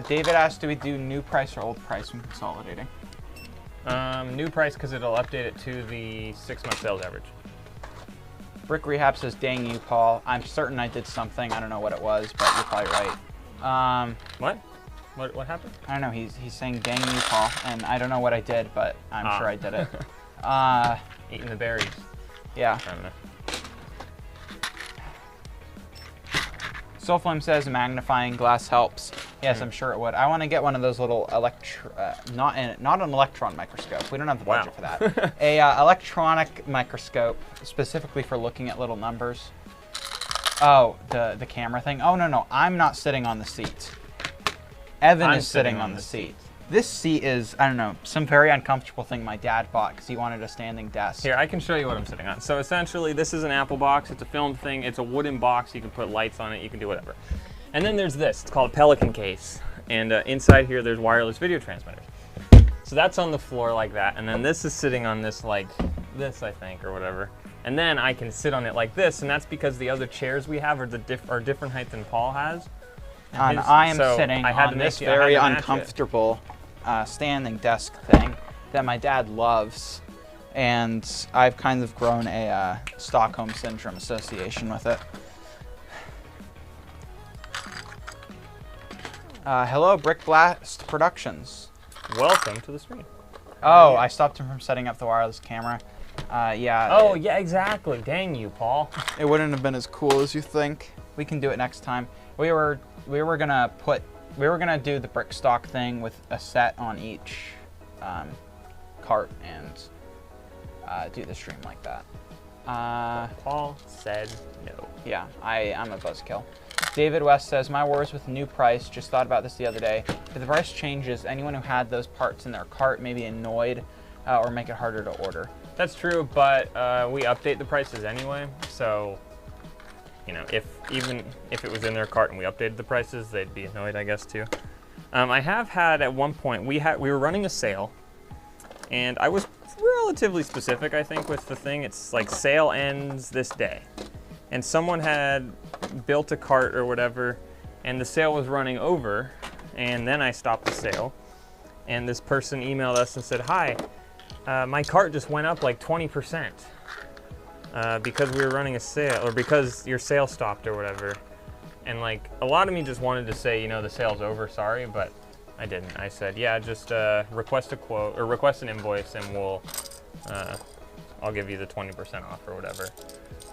David asked, do we do new price or old price when consolidating? New price because it'll update it to the 6-month sales average. Brick Rehab says, dang you, Paul. I'm certain I did something. I don't know what it was, but you're probably right. What happened? I don't know. He's saying, dang you, Paul. And I don't know what I did, but I'm sure I did it. Eating the berries. Yeah. I don't know. Soulflame says, magnifying glass helps. Yes, I'm sure it would. I want to get one of those little not an electron microscope. We don't have the budget for that. A electronic microscope specifically for looking at little numbers. Oh, the camera thing. Oh no, I'm not sitting on the seat. Evan is sitting on the seat. This seat is, I don't know, some very uncomfortable thing my dad bought because he wanted a standing desk. Here, I can show you what I'm sitting on. So essentially, this is an Apple box. It's a film thing. It's a wooden box. You can put lights on it. You can do whatever. And then there's this. It's called a Pelican case. And inside here, there's wireless video transmitters. So that's on the floor like that. And then this is sitting on this like this, I think, or whatever. And then I can sit on it like this. And that's because the other chairs we have are different height than Paul has. And I am sitting on this very uncomfortable standing desk thing that my dad loves. And I've kind of grown a Stockholm Syndrome association with it. Hello, Brick Blast Productions. Welcome to the stream. Oh, I stopped him from setting up the wireless camera. Yeah. Oh, yeah, exactly. Dang you, Paul. It wouldn't have been as cool as you think. We can do it next time. We were gonna do the brick stock thing with a set on each cart and do the stream like that. Paul said no. Yeah, I'm a buzzkill. David West says, my worries with new price, just thought about this the other day. If the price changes, anyone who had those parts in their cart may be annoyed or make it harder to order. That's true, but we update the prices anyway, so you know, even if it was in their cart and we updated the prices, they'd be annoyed, I guess, too. I have had at one point, we were running a sale, and I was relatively specific, I think, with the thing. It's like sale ends this day. And someone had built a cart or whatever, and the sale was running over, and then I stopped the sale. And this person emailed us and said, hi, my cart just went up like 20% because we were running a sale, or because your sale stopped or whatever. And like, a lot of me just wanted to say, you know, the sale's over, sorry, but I didn't. I said, yeah, just request a quote, or request an invoice, and we'll, I'll give you the 20% off or whatever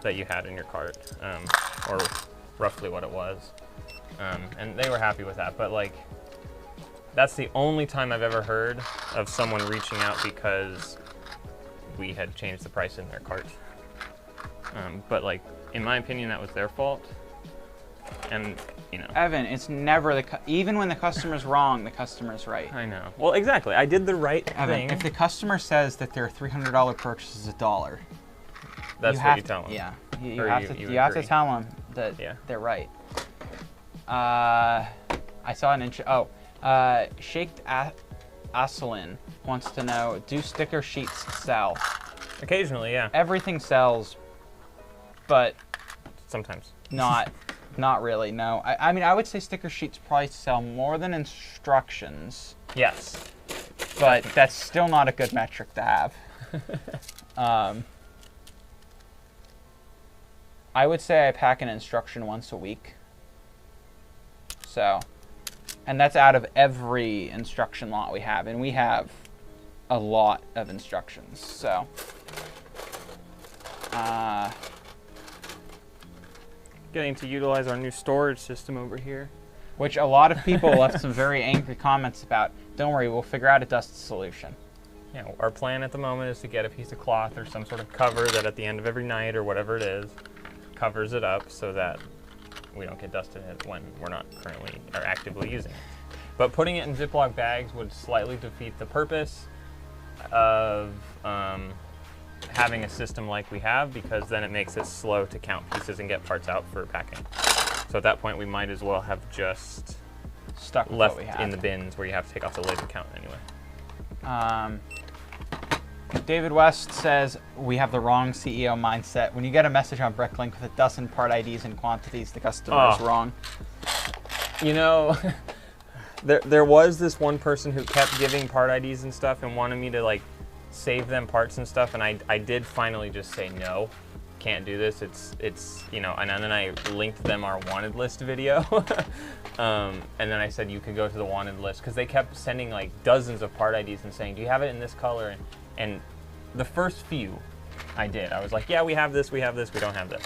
that you had in your cart, or roughly what it was. And they were happy with that, but like, that's the only time I've ever heard of someone reaching out because we had changed the price in their cart. But like, in my opinion, that was their fault. And, you know. Evan, it's never even when the customer's wrong, the customer's right. I know. Well, exactly. I did the right thing. If the customer says that their $300 purchase is $1, that's what you tell them. Yeah. You Or have you to have to agree? tell them that they're right. I saw an Shaked Aslin wants to know, do sticker sheets sell? Occasionally, yeah. Everything sells, but Sometimes. not really, no. I mean, I would say sticker sheets probably sell more than instructions, Yes. but that's still not a good metric to have. I would say I pack an instruction once a week. So, and that's out of every instruction lot we have, and we have a lot of instructions, so. Getting to utilize our new storage system over here. Which a lot of people left some very angry comments about. Don't worry, we'll figure out a dust solution. Yeah, our plan at the moment is to get a piece of cloth or some sort of cover that at the end of every night or whatever it is, covers it up so that we don't get dust in it when we're not currently or actively using it. But putting it in Ziploc bags would slightly defeat the purpose of having a system like we have, because then it makes it slow to count pieces and get parts out for packing. So at that point, we might as well have just Stuck with left what we have. in the bins where you have to take off the lid to count anyway. David West says, we have the wrong CEO mindset. When you get a message on BrickLink with a dozen part IDs and quantities, the customer is wrong. You know, there was this one person who kept giving part IDs and stuff and wanted me to like save them parts and stuff, and I did finally just say no, can't do this. It's you know, and then I linked them our wanted list video, and then I said you could go to the wanted list because they kept sending like dozens of part IDs and saying, do you have it in this color? And the first few I did. I was like, yeah, we have this, we don't have this.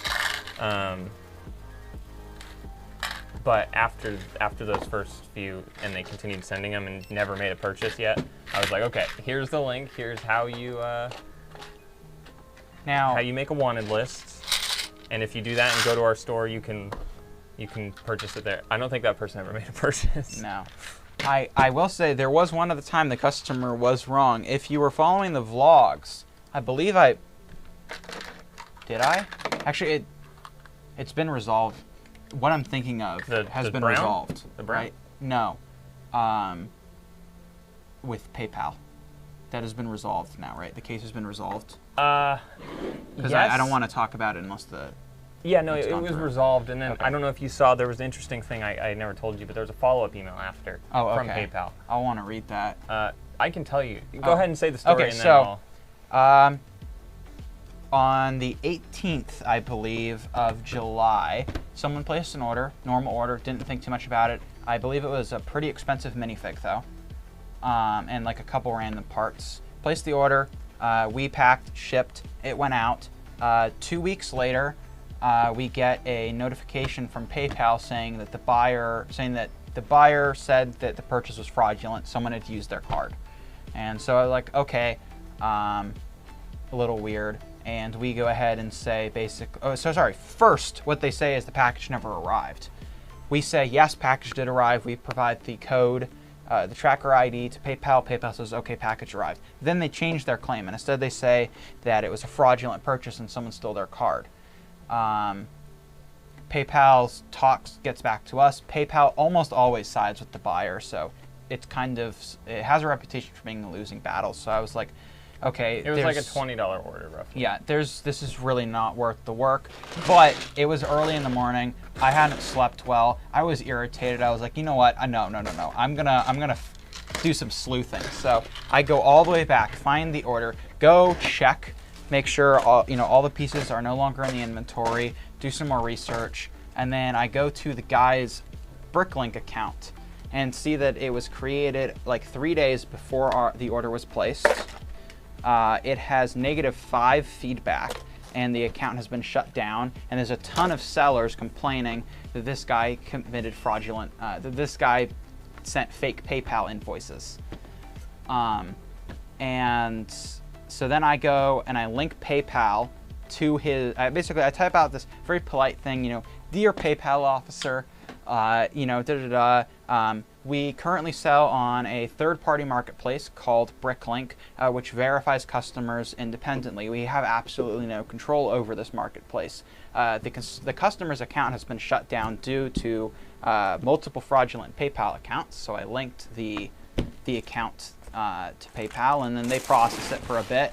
But after those first few, and they continued sending them and never made a purchase yet, I was like, okay, here's the link. Here's how you make a wanted list. And if you do that and go to our store, you can purchase it there. I don't think that person ever made a purchase. No. I will say there was one other time the customer was wrong. If you were following the vlogs, I believe did I? Actually, it's been resolved. What I'm thinking of has been resolved. The brown? Right? No. With PayPal. That has been resolved now, right? The case has been resolved? Because yes. I don't want to talk about it unless the... Yeah, no, it was through. resolved, and then Okay. I don't know if you saw, there was an interesting thing I never told you, but there was a follow-up email after from PayPal. I want to read that. I can tell you. Go ahead and say the story, Okay, and then so, I'll... On the 18th, I believe, of July, someone placed an order, normal order, didn't think too much about it. I believe it was a pretty expensive minifig, though, and like a couple random parts. Placed the order, we packed, shipped, it went out. 2 weeks later, we get a notification from PayPal saying that the buyer said that the purchase was fraudulent. Someone had used their card, and so I was like, okay, a little weird. And we go ahead and say first, what they say is the package never arrived. We say, yes, package did arrive. We provide the code, the tracker ID to PayPal. PayPal says, okay, package arrived. Then they change their claim, and instead they say that it was a fraudulent purchase and someone stole their card. PayPal gets back to us. PayPal almost always sides with the buyer, so it has a reputation for being a losing battle. So I was like, okay. It was like a $20 order, roughly. Yeah, this is really not worth the work. But it was early in the morning. I hadn't slept well. I was irritated. I was like, you know what? No. I'm gonna do some sleuthing. So I go all the way back, find the order, go check, make sure all the pieces are no longer in the inventory, do some more research, and then I go to the guy's BrickLink account and see that it was created like 3 days before the order was placed. It has -5 feedback, and the account has been shut down, and there's a ton of sellers complaining that this guy committed fraudulent, that this guy sent fake PayPal invoices. And so then I go and I link PayPal to his, basically I type out this very polite thing, dear PayPal officer, you know, we currently sell on a third-party marketplace called BrickLink, which verifies customers independently. We have absolutely no control over this marketplace. The customer's account has been shut down due to multiple fraudulent PayPal accounts, so I linked the account to PayPal, and then they processed it for a bit,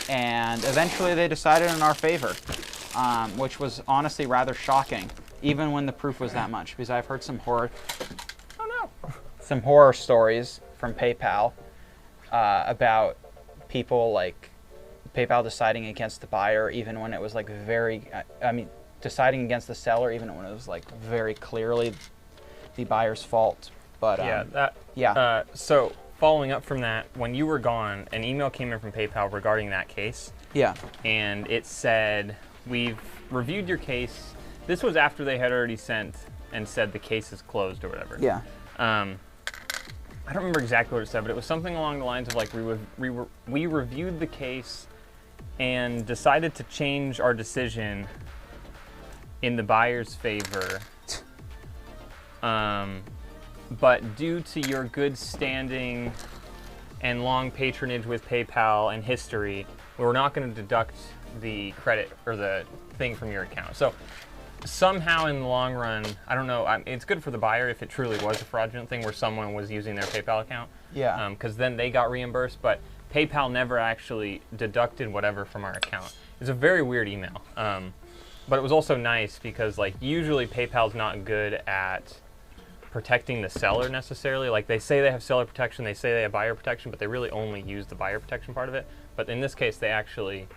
and eventually they decided in our favor, which was honestly rather shocking, even when the proof was that much, because I've heard some horror stories from PayPal about people like PayPal deciding against the buyer even when it was like deciding against the seller even when it was like very clearly the buyer's fault. But so following up from that, when you were gone, an email came in from PayPal regarding that case. Yeah. And it said, we've reviewed your case. This was after they had already sent and said the case is closed or whatever. Yeah. I don't remember exactly what it said, but it was something along the lines of like, we reviewed the case and decided to change our decision in the buyer's favor. But due to your good standing and long patronage with PayPal and history, we're not going to deduct the credit or the thing from your account. So somehow in the long run, I don't know, it's good for the buyer if it truly was a fraudulent thing where someone was using their PayPal account. Yeah. Because then they got reimbursed, but PayPal never actually deducted whatever from our account. It's a very weird email. But it was also nice because like usually PayPal's not good at protecting the seller necessarily. Like they say they have seller protection, they say they have buyer protection, but they really only use the buyer protection part of it. But in this case, they actually,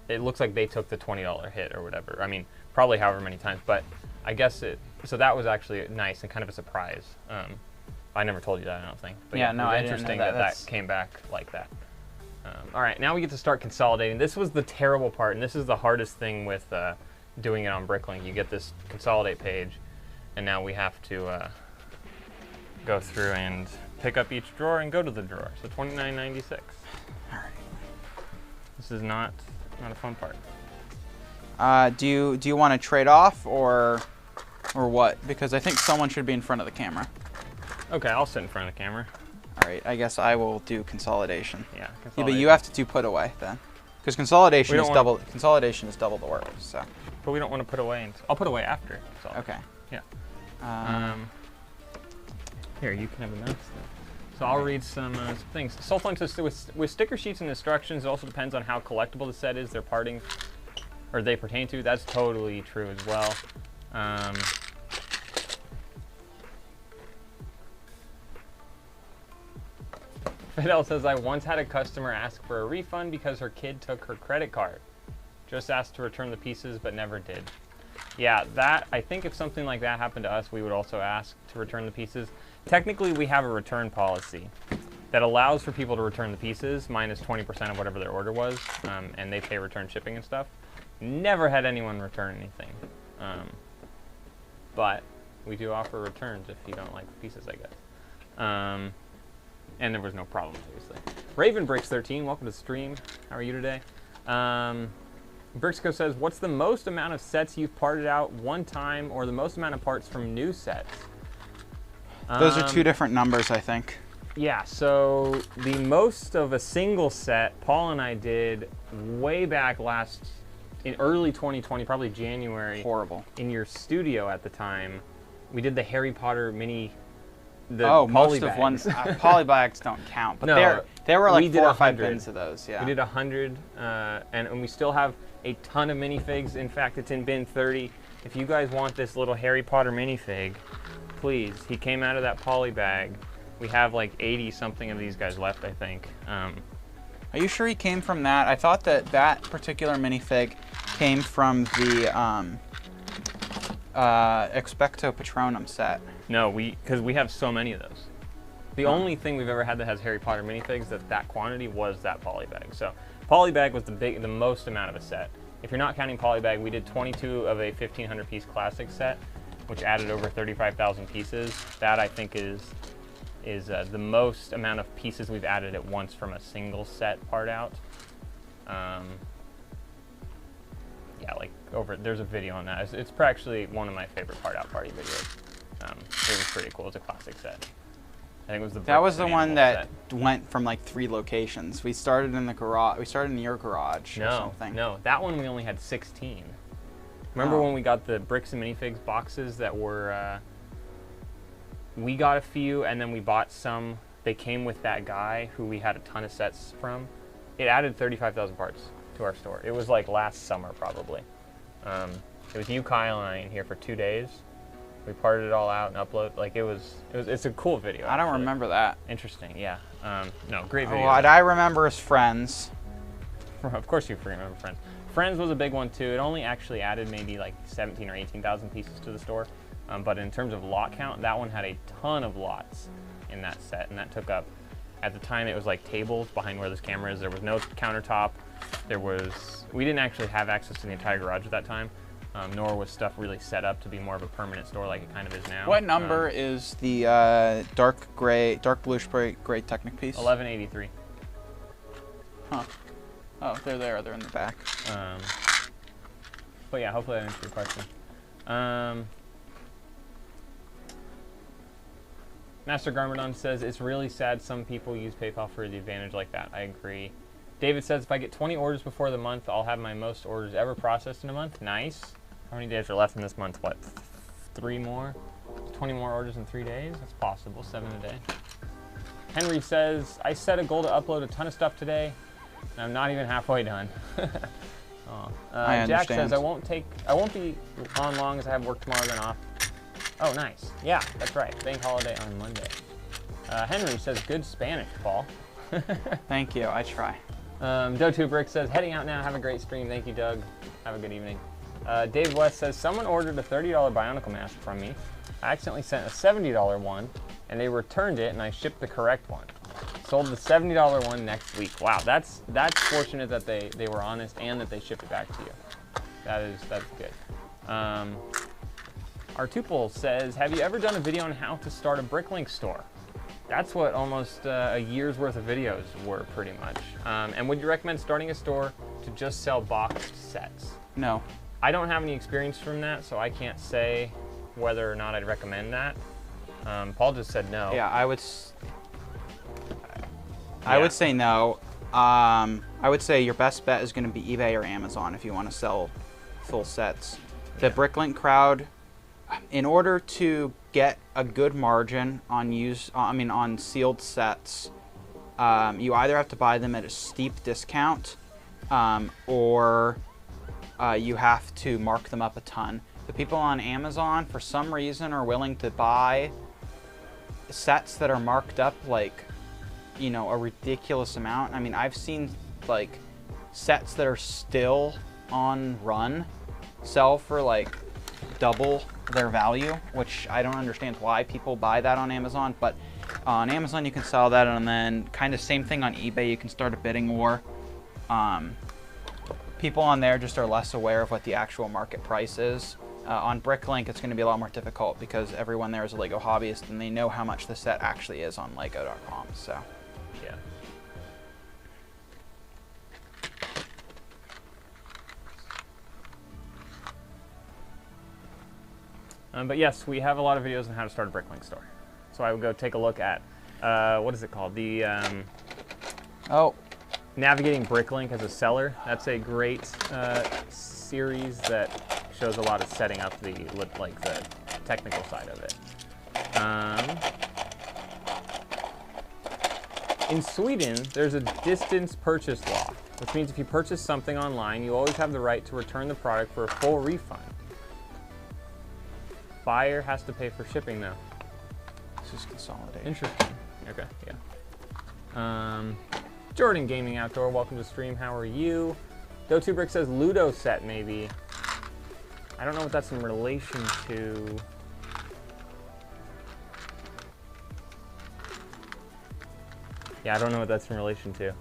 it looks like they took the $20 hit or whatever. I mean, probably however many times, but I guess so that was actually nice and kind of a surprise. I never told you that, I don't think. But yeah, no, it was I interesting didn't know that came back like that. All right, now we get to start consolidating. This was the terrible part, and this is the hardest thing with doing it on BrickLink. You get this consolidate page, and now we have to go through and pick up each drawer and go to the drawer. So $29.96. All right. This is not a fun part. Do you want to trade off or what? Because I think someone should be in front of the camera. Okay, I'll sit in front of the camera. All right, I guess I will do consolidation. Yeah, consolidation. Yeah, but you have to do put away then, because consolidation is double the work. So. But we don't want to put away. I'll put away after. Okay. Yeah. Here, you can have a mouse. So I'll read some things. Sultan says, with sticker sheets and instructions, it also depends on how collectible the set is they're parting, or they pertain to. That's totally true as well. Fidel says, I once had a customer ask for a refund because her kid took her credit card. Just asked to return the pieces, but never did. Yeah, I think if something like that happened to us, we would also ask to return the pieces. Technically, we have a return policy that allows for people to return the pieces minus 20% of whatever their order was, and they pay return shipping and stuff. Never had anyone return anything. But we do offer returns if you don't like the pieces, I guess. And there was no problem, obviously. Raven Bricks 13, welcome to the stream. How are you today? Brixco says, what's the most amount of sets you've parted out one time, or the most amount of parts from new sets? Those are two different numbers, I think. Yeah, so the most of a single set, Paul and I did way back in early 2020, probably January. Horrible. In your studio at the time. We did the Harry Potter mini, most of ones. Polybags don't count, but no, there were like 4 or 5 bins of those. Yeah. We did 100, and we still have a ton of minifigs. In fact, it's in bin 30. If you guys want this little Harry Potter minifig, please. He came out of that poly bag. We have like 80 something of these guys left, I think. Are you sure he came from that? I thought that particular minifig came from the Expecto Patronum set. No, because we have so many of those. The only thing we've ever had that has Harry Potter minifigs that quantity was that polybag. So polybag was the most amount of a set. If you're not counting polybag, we did 22 of a 1,500 piece classic set, which added over 35,000 pieces. That I think is the most amount of pieces we've added at once from a single set part out. Yeah, like over. There's a video on that. It's actually one of my favorite part out party videos. It was pretty cool. It's a classic set. I think it was the. That was the one that set. went from like 3 locations. We started in the garage. We started in your garage or something. No, that one we only had 16. Remember when we got the bricks and minifigs boxes that were? We got a few, and then we bought some. They came with that guy who we had a ton of sets from. It added 35,000 parts to our store. It was like last summer probably. It was you, Kyle, and I in here for 2 days. We parted it all out and upload. Like it's a cool video. I don't remember that. Interesting, yeah. No, great video. What I remember is Friends. Of course you remember Friends. Friends was a big one too. It only actually added maybe like 17 or 18,000 pieces to the store. But in terms of lot count, that one had a ton of lots in that set, and that took up, at the time it was like tables behind where this camera is. There was no countertop. We didn't actually have access to the entire garage at that time, nor was stuff really set up to be more of a permanent store like it kind of is now. What number is the dark bluish gray Technic piece? 1183. Huh. Oh, they're there. They're in the back. But yeah, hopefully that answered your question. Master Garmadon says, it's really sad some people use PayPal for the advantage like that. I agree. David says, if I get 20 orders before the month, I'll have my most orders ever processed in a month. Nice. How many days are left in this month? What, 3 more? 20 more orders in 3 days? That's possible, 7 a day. Henry says, I set a goal to upload a ton of stuff today, and I'm not even halfway done. Jack says, I won't be on long as I have work tomorrow, then off. Oh, nice. Yeah, that's right. Bank holiday on Monday. Henry says, good Spanish, Paul. Thank you. I try. Doe2Brick says, heading out now. Have a great stream. Thank you, Doug. Have a good evening. Dave West says, someone ordered a $30 Bionicle mask from me. I accidentally sent a $70 one, and they returned it, and I shipped the correct one. Sold the $70 one next week. Wow, that's fortunate that they were honest and that they shipped it back to you. That's good. Artuple says, have you ever done a video on how to start a BrickLink store? That's what almost a year's worth of videos were, pretty much. And would you recommend starting a store to just sell boxed sets? No. I don't have any experience from that, so I can't say whether or not I'd recommend that. Paul just said no. Yeah, I would say no. I would say your best bet is going to be eBay or Amazon if you want to sell full sets. The BrickLink crowd, in order to get a good margin on sealed sets, you either have to buy them at a steep discount, or you have to mark them up a ton. The people on Amazon, for some reason, are willing to buy sets that are marked up like, a ridiculous amount. I mean, I've seen like sets that are still on run sell for like double their value, which I don't understand why people buy that on Amazon. But on Amazon you can sell that, and then kind of same thing on eBay. You can start a bidding war. People on there just are less aware of what the actual market price is. On BrickLink, it's going to be a lot more difficult because everyone there is a Lego hobbyist and they know how much the set actually is on Lego.com. So, yeah. But yes, we have a lot of videos on how to start a BrickLink store. So I would go take a look at, what is it called? The Navigating BrickLink as a Seller. That's a great series that shows a lot of setting up the technical side of it. In Sweden, there's a distance purchase law, which means if you purchase something online, you always have the right to return the product for a full refund. Buyer has to pay for shipping though. This is consolidation. Interesting. Okay, yeah. Jordan Gaming Outdoor, welcome to the stream. How are you? Doe2Brick says Ludo set maybe. I don't know what that's in relation to. Yeah, I don't know what that's in relation to.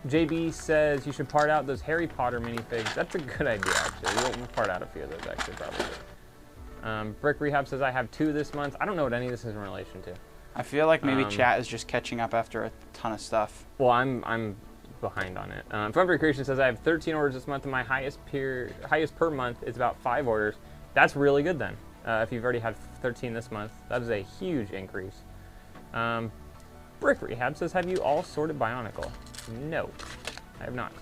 JB says you should part out those Harry Potter minifigs. That's a good idea, actually. We'll part out a few of those, actually, probably. Brick Rehab says I have 2 this month. I don't know what any of this is in relation to. I feel like maybe chat is just catching up after a ton of stuff. Well, I'm behind on it. Funbury Creation says, I have 13 orders this month, and my highest per month is about 5 orders. That's really good then. If you've already had 13 this month, that is a huge increase. Brick Rehab says, have you all sorted Bionicle? No, I have not.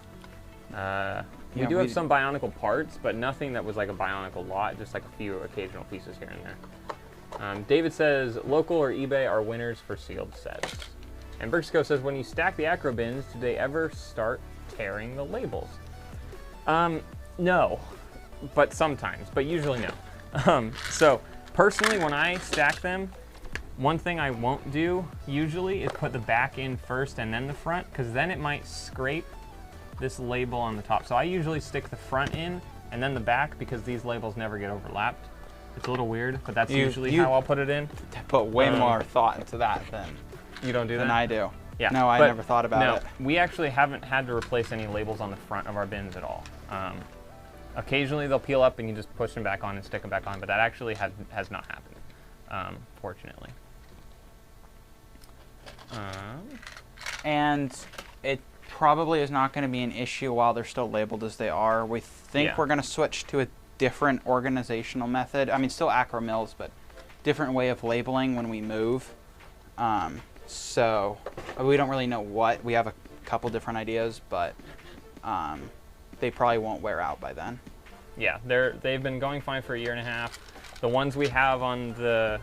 We do have some Bionicle parts, but nothing that was like a Bionicle lot, just like a few occasional pieces here and there. David says, local or eBay are winners for sealed sets. And Bricksco says, when you stack the acro bins, do they ever start tearing the labels? No, but sometimes, but usually no. So personally, when I stack them, one thing I won't do usually is put the back in first and then the front, because then it might scrape this label on the top. So I usually stick the front in and then the back, because these labels never get overlapped. It's a little weird, but that's usually how I'll put it in. Put way more thought into that than you don't do that? Than I do. Yeah. No, I never thought about it. We actually haven't had to replace any labels on the front of our bins at all. Occasionally they'll peel up and you just push them back on and stick them back on, but that actually has not happened, fortunately. And it probably is not going to be an issue while they're still labeled as they are. We think we're going to switch to a different organizational method. I mean, still acro mills, but different way of labeling when we move. So we don't really know what. We have a couple different ideas, but they probably won't wear out by then. Yeah, they've been going fine for 1.5 years. The ones we have on the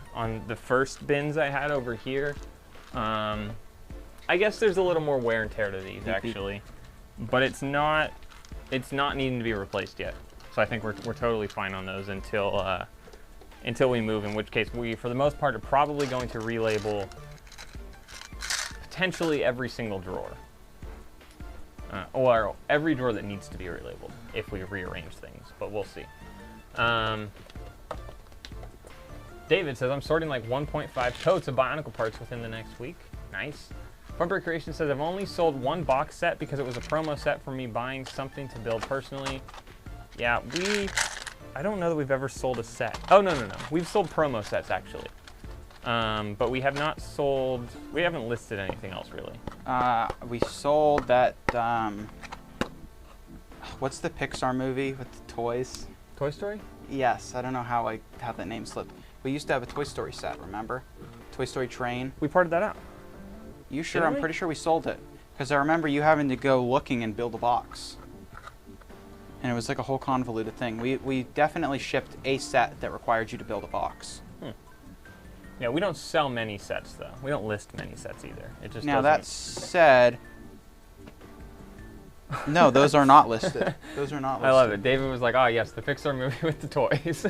first bins I had over here, I guess there's a little more wear and tear to these actually, but it's not needing to be replaced yet. So I think we're totally fine on those until we move, in which case we, for the most part, are probably going to relabel potentially every single drawer. Or every drawer that needs to be relabeled if we rearrange things, but we'll see. David says, I'm sorting like 1.5 totes of Bionicle parts within the next week. Nice. Funbury Creation says, I've only sold 1 box set because it was a promo set for me buying something to build personally. Yeah, I don't know that we've ever sold a set. Oh, no. We've sold promo sets, actually. But we have not sold, we haven't listed anything else, really. We sold that, what's the Pixar movie with the toys? Toy Story? Yes, I don't know how that name slipped. We used to have a Toy Story set, remember? Toy Story train. We parted that out. You sure? I'm pretty sure we sold it. Because I remember you having to go looking and build a box. And it was like a whole convoluted thing. We definitely shipped a set that required you to build a box. Yeah, we don't sell many sets, though. We don't list many sets either. It just now, that said, no, those are not listed. Those are not listed. I love it. David was like, oh, yes, the Pixar movie with the toys.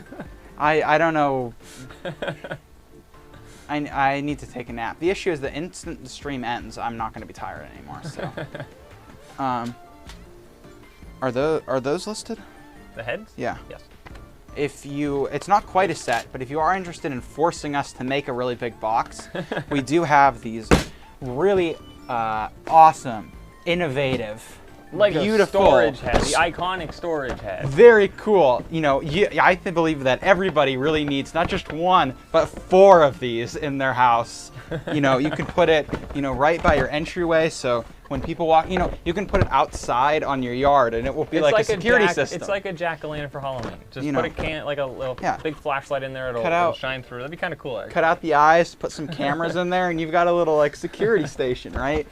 I don't know. I need to take a nap. The issue is the instant the stream ends, I'm not going to be tired anymore. So, are those listed? The heads? Yeah. Yes. It's not quite a set, but if you are interested in forcing us to make a really big box, we do have these really awesome, innovative, beautiful storage head, the iconic storage head. Very cool. You know, I believe that everybody really needs not just 1, but 4 of these in their house. You know, you can put it, right by your entryway, so when people walk, you can put it outside on your yard, and it will be like a security system. It's like a jack-o'-lantern for Halloween. Just put a like a little big flashlight in there. It'll shine through. That'd be kind of cool. Actually. Cut out the eyes, put some cameras in there, and you've got a little like security station, right?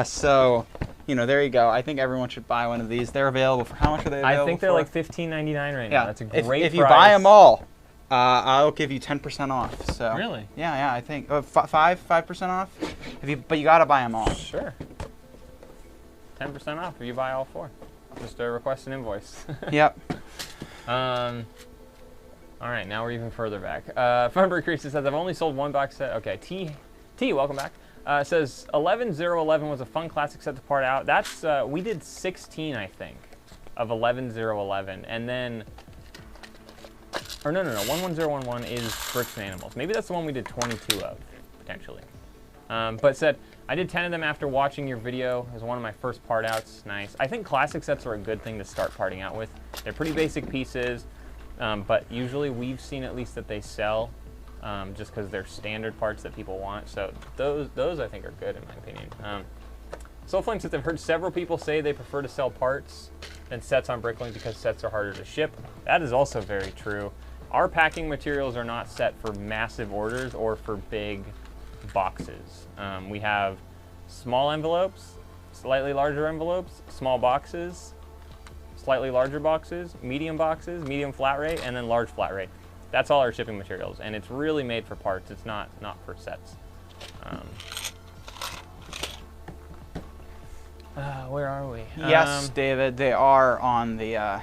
So, there you go. I think everyone should buy one of these. They're available for how much are they available? I think they're like $15.99 right now. That's a great price. If you buy them all, I'll give you 10% off. So really? Yeah. I think 5% off. But you gotta buy them all. Sure. 10% off if you buy all 4. Just request an invoice. Yep. All right, now we're even further back. Funbury Creation says, I've only sold 1 box set. Okay, T, welcome back. Says 11011 was a fun classic set to part out. That's we did 16, I think, of 11011, and then, or no, 11011 is Bricks and Animals. Maybe that's the one we did 22 of potentially. But said, I did 10 of them after watching your video. It was one of my first part outs. Nice. I think classic sets are a good thing to start parting out with. They're pretty basic pieces, but usually we've seen at least that they sell just because they're standard parts that people want. So those I think are good in my opinion. Soulflame says, I've heard several people say they prefer to sell parts than sets on BrickLink because sets are harder to ship. That is also very true. Our packing materials are not set for massive orders or for big boxes. We have small envelopes, slightly larger envelopes, small boxes, slightly larger boxes, medium flat rate, and then large flat rate. That's all our shipping materials, and it's really made for parts. It's not for sets. Where are we? Yes, David, they are on the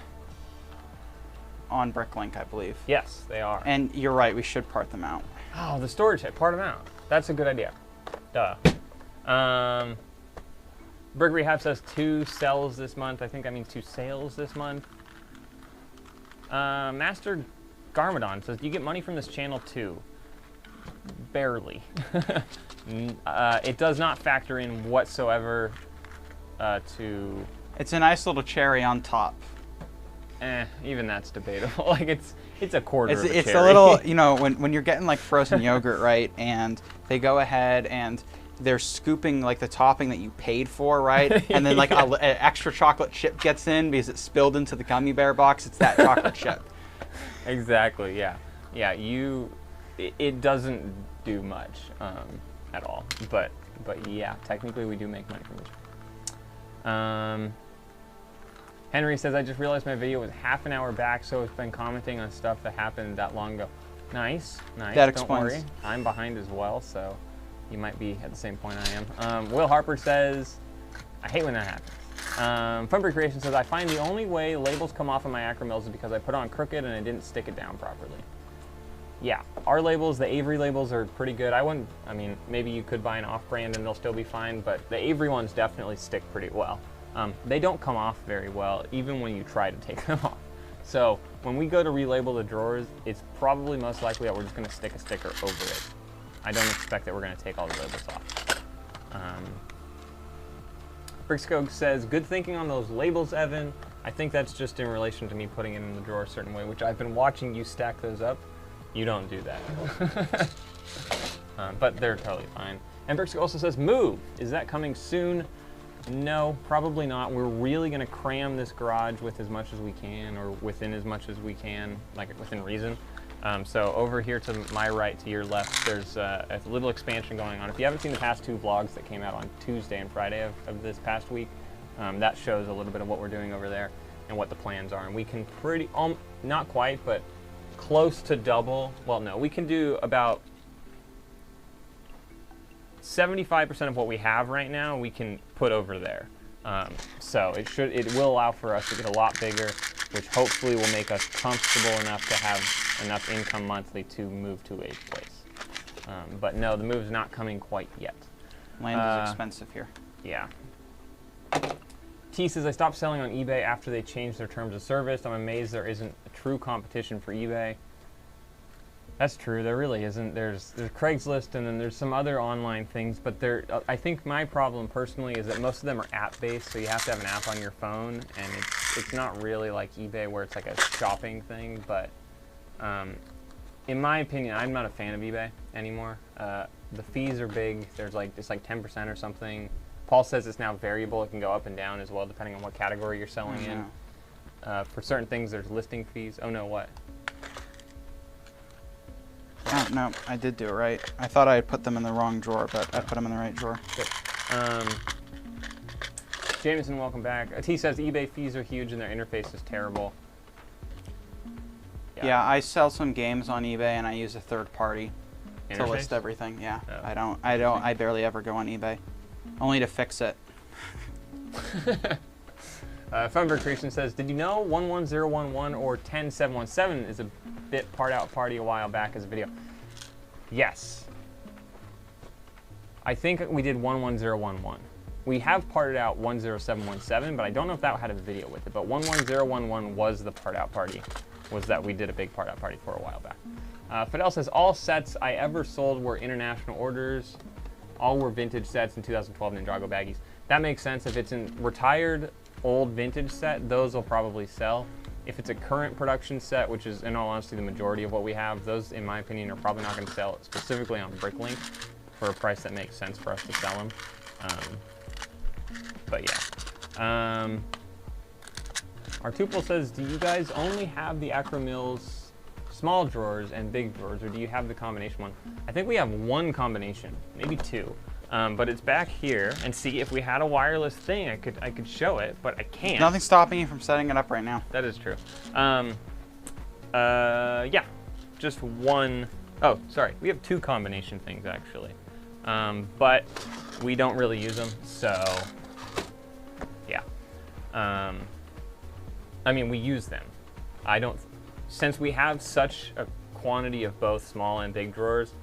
on BrickLink, I believe. Yes, they are. And you're right, we should part them out. Oh, the storage hit, part them out. That's a good idea. Duh. Brick Rehab says 2 sells this month. I think I mean 2 sales this month. Master Garmadon says, do you get money from this channel too? Barely. It does not factor in whatsoever to... It's a nice little cherry on top. Even that's debatable. Like it's a quarter of a cherry. It's a little, you know, when you're getting like frozen yogurt, right? And they go ahead and they're scooping like the topping that you paid for, right? And then like an extra chocolate chip gets in because it spilled into the gummy bear box. It's that chocolate chip. Exactly. Yeah. It doesn't do much at all. But yeah, technically we do make money from this. Henry says, I just realized my video was half an hour back, so it's been commenting on stuff that happened that long ago. Nice. That explains. Don't worry. I'm behind as well, so you might be at the same point I am. Will Harper says, I hate when that happens. Funbury Creation says, I find the only way labels come off of my acromills is because I put on crooked and I didn't stick it down properly. Yeah, our labels, the Avery labels are pretty good. I mean, maybe you could buy an off-brand and they'll still be fine, but the Avery ones definitely stick pretty well. They don't come off very well, even when you try to take them off. So when we go to relabel the drawers, it's probably most likely that we're just going to stick a sticker over it. I don't expect that we're going to take all the labels off. Brickskog says, good thinking on those labels, Evan. I think that's just in relation to me putting it in the drawer a certain way, which I've been watching you stack those up. You don't do that. But they're totally fine. And Brickskog also says, move. Is that coming soon? No, probably not. We're really going to cram this garage with as much as we can, or within as much as we can, like within reason. So over here to my right, to your left, there's a little expansion going on. If you haven't seen the past 2 vlogs that came out on Tuesday and Friday of this past week, that shows a little bit of what we're doing over there and what the plans are. And we can pretty, not quite, but close to double. Well, no, we can do about 75% of what we have right now we can put over there. So it will allow for us to get a lot bigger, which hopefully will make us comfortable enough to have enough income monthly to move to a place. But no, the move's not coming quite yet. Land is expensive here. Yeah. T says, I stopped selling on eBay after they changed their terms of service. I'm amazed there isn't a true competition for eBay. That's true, there really isn't. There's Craigslist and then there's some other online things, but I think my problem personally is that most of them are app-based, so you have to have an app on your phone, and it's not really like eBay where it's like a shopping thing, but in my opinion, I'm not a fan of eBay anymore. The fees are big. It's like 10% or something. Paul says it's now variable. It can go up and down as well depending on what category you're selling in. For certain things, there's listing fees. Oh no, what? Oh, no, I did do it right. I thought I had put them in the wrong drawer, but I put them in the right drawer. Good. Jameson, welcome back. T says eBay fees are huge and their interface is terrible. Yeah, I sell some games on eBay and I use a third party to list everything. Yeah, oh. I barely ever go on eBay, only to fix it. Funberg Creation says, did you know 11011 or 10717 is a bit part out party a while back as a video? Yes. I think we did 11011. We have parted out 10717, but I don't know if that had a video with it. But 11011 was the part out party, was that we did a big part out party for a while back. Fidel says, all sets I ever sold were international orders. All were vintage sets in 2012 Ninjago baggies. That makes sense. If it's in retired old vintage set, those will probably sell. If it's a current production set, which is in all honesty the majority of what we have, those in my opinion are probably not going to sell, specifically on BrickLink, for a price that makes sense for us to sell them. But yeah. Artuple says, do you guys only have the Acromills small drawers and big drawers, or do you have the combination one? I think we have one combination, maybe two. But it's back here, and see, if we had a wireless thing, I could show it, but I can't. Nothing's stopping you from setting it up right now. That is true. Yeah, just one. Oh, sorry, we have two combination things actually, but we don't really use them, so yeah. I mean, we use them. Since we have such a quantity of both small and big drawers,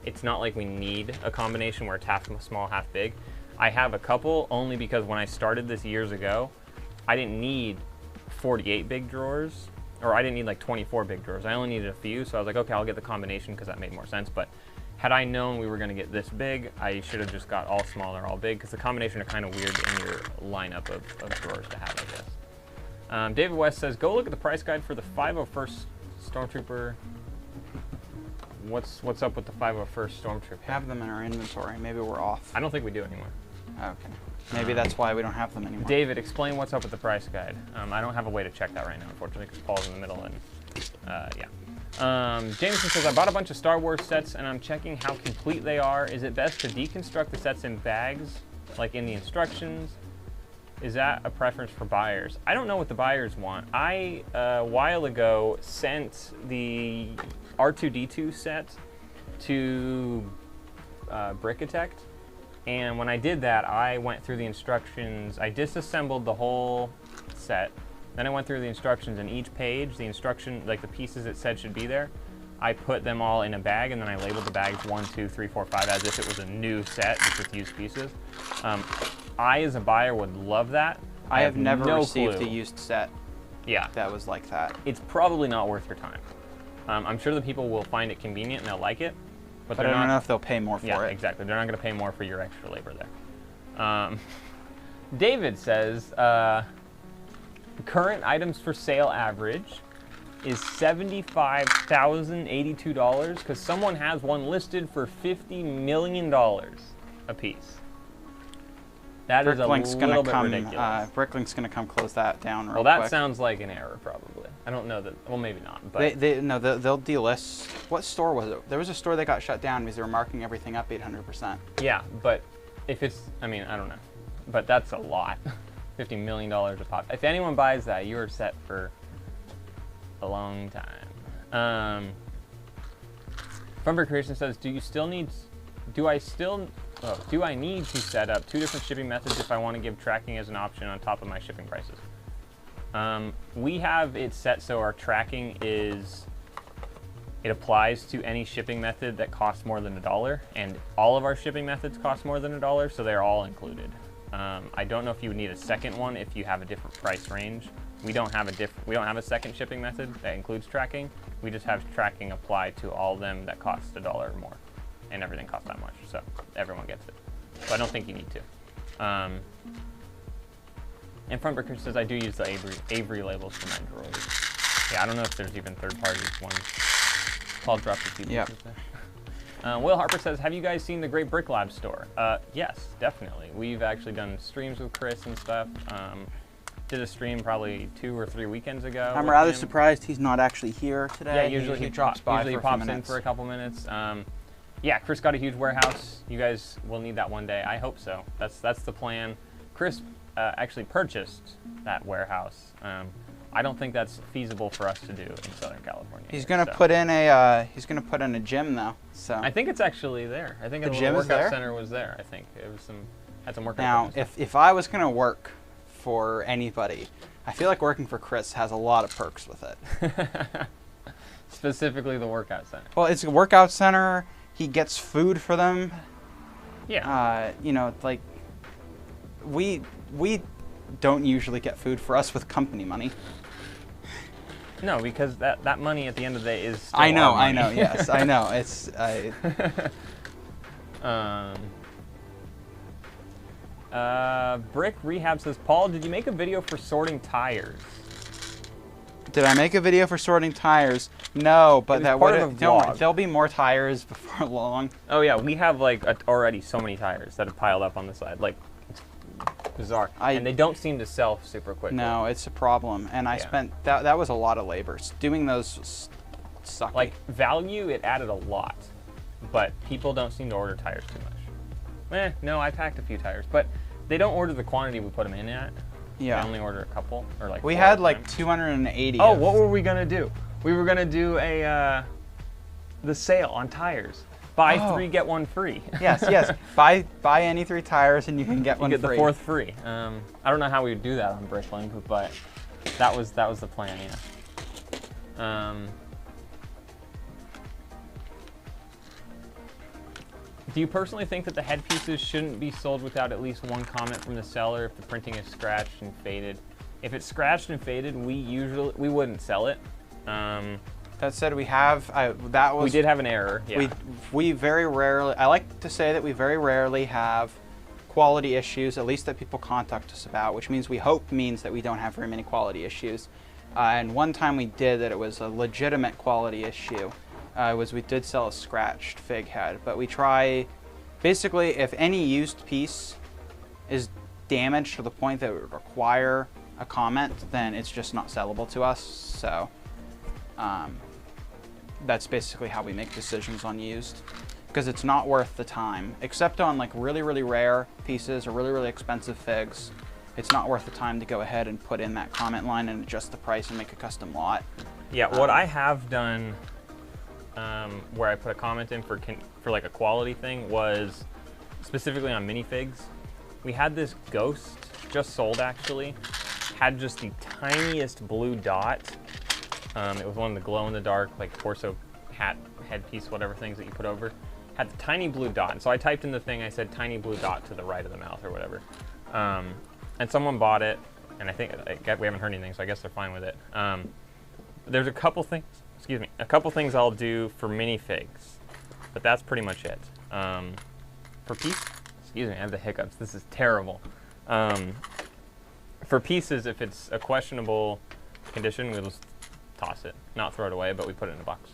it's not like we need a combination where it's half small, half big. I have a couple only because when I started this years ago, I didn't need 48 big drawers, or I didn't need like 24 big drawers. I only needed a few, so I was like, okay, I'll get the combination because that made more sense. But had I known we were gonna get this big, I should have just got all small or all big, because the combination are kind of weird in your lineup of drawers to have, I guess. David West says, go look at the price guide for the 501st Stormtrooper. What's up with the 501st Stormtrooper? Have them in our inventory. Maybe we're off. I don't think we do anymore. Okay. Maybe that's why we don't have them anymore. David, explain what's up with the price guide. I don't have a way to check that right now, unfortunately, because Paul's in the middle, and yeah. Jameson says, I bought a bunch of Star Wars sets, and I'm checking how complete they are. Is it best to deconstruct the sets in bags, like in the instructions? Is that a preference for buyers? I don't know what the buyers want. I, a while ago, sent the R2-D2 set to BrickLink, and when I did that, I went through the instructions. I disassembled the whole set, then I went through the instructions, and each page, the instruction, like the pieces it said should be there, I put them all in a bag, and then I labeled the bags 1, 2, 3, 4, 5 as if it was a new set, just with used pieces. I, as a buyer, would love that. I have never no received clue. a used set that was like that. It's probably not worth your time. I'm sure the people will find it convenient and they'll like it, but I don't know if they'll pay more for it. Yeah, exactly. They're not going to pay more for your extra labor there. David says, current items for sale average is $75,082 because someone has one listed for $50 million a piece. That is a little bit ridiculous. BrickLink's going to come close that down real quick. Well, that sounds like an error, probably. I don't know that. Well, maybe not. But they'll delist. What store was it? There was a store that got shut down because they were marking everything up 800%. Yeah, but if it's, I mean, I don't know. But that's a lot. $50 million a pop. If anyone buys that, you are set for a long time. Funberg Creation says, do I need to set up 2 different shipping methods if I want to give tracking as an option on top of my shipping prices? We have it set so our tracking it applies to any shipping method that costs more than $1, and all of our shipping methods cost more than $1, so they're all included. I don't know if you would need a second one if you have a different price range. We don't have a second shipping method that includes tracking. We just have tracking applied to all of them that cost $1 or more, and everything costs that much, so everyone gets it. So I don't think you need to. And Frontbreaker says I do use the Avery labels for my drawers. Yeah, I don't know if there's even third-party ones. Paul dropped a few pieces there. Will Harper says, have you guys seen the Great Brick Lab store? Yes, definitely. We've actually done streams with Chris and stuff. Did a stream probably 2 or 3 weekends ago. I'm rather surprised he's not actually here today. Yeah, usually he drops by. Usually he pops in for a couple minutes. Yeah, Chris got a huge warehouse. You guys will need that one day. I hope so. That's the plan. Chris actually purchased that warehouse. I don't think that's feasible for us to do in Southern California. He's gonna put in a gym though. So I think it's actually there. I think the workout center was there. I think it was had some workout. Now, if I was gonna work for anybody, I feel like working for Chris has a lot of perks with it. Specifically the workout center. Well, it's a workout center. He gets food for them. Yeah. You know, like we don't usually get food for us with company money. No, because that money at the end of the day is still I know, our money. Yes, I know. It's Brick Rehab says, Paul, did you make a video for sorting tires? Did I make a video for sorting tires? No, but that would there'll be more tires before long. Oh yeah, we have like already so many tires that have piled up on the side. Like bizarre. And they don't seem to sell super quickly. No, it's a problem. And I spent, that was a lot of labor. Doing those sucky. Like, value, it added a lot. But people don't seem to order tires too much. No, I packed a few tires. But they don't order the quantity we put them in at. Yeah. They only order a couple, or like we had like 280. Oh, what were we gonna do? We were gonna do the sale on tires. Buy 3, get 1 free. Yes. Buy any 3 tires and you can get one free. You get the 4th free. I don't know how we would do that on BrickLink, but that was the plan, yeah. Do you personally think that the headpieces shouldn't be sold without at least one comment from the seller if the printing is scratched and faded? If it's scratched and faded, we wouldn't sell it. That said, we did have an error. Yeah. We very rarely. I like to say that we very rarely have quality issues, at least that people contact us about, which means means that we don't have very many quality issues. And one time we did that, it was a legitimate quality issue. We did sell a scratched fig head, but we try, basically, if any used piece is damaged to the point that it would require a comment, then it's just not sellable to us. So that's basically how we make decisions on used, because it's not worth the time, except on like really, really rare pieces or really, really expensive figs. It's not worth the time to go ahead and put in that comment line and adjust the price and make a custom lot. Yeah, what I have done where I put a comment in for like a quality thing was specifically on minifigs. We had this Ghost, just sold actually, had just the tiniest blue dot. It was one of the glow-in-the-dark, like torso hat, headpiece, whatever things that you put over. Had the tiny blue dot, and so I typed in the thing, I said tiny blue dot to the right of the mouth or whatever. And someone bought it, and I think we haven't heard anything, so I guess they're fine with it. There's a couple things I'll do for minifigs, but that's pretty much it. For excuse me, I have the hiccups. This is terrible. For pieces, if it's a questionable condition, we'll just toss it, not throw it away, but we put it in a box.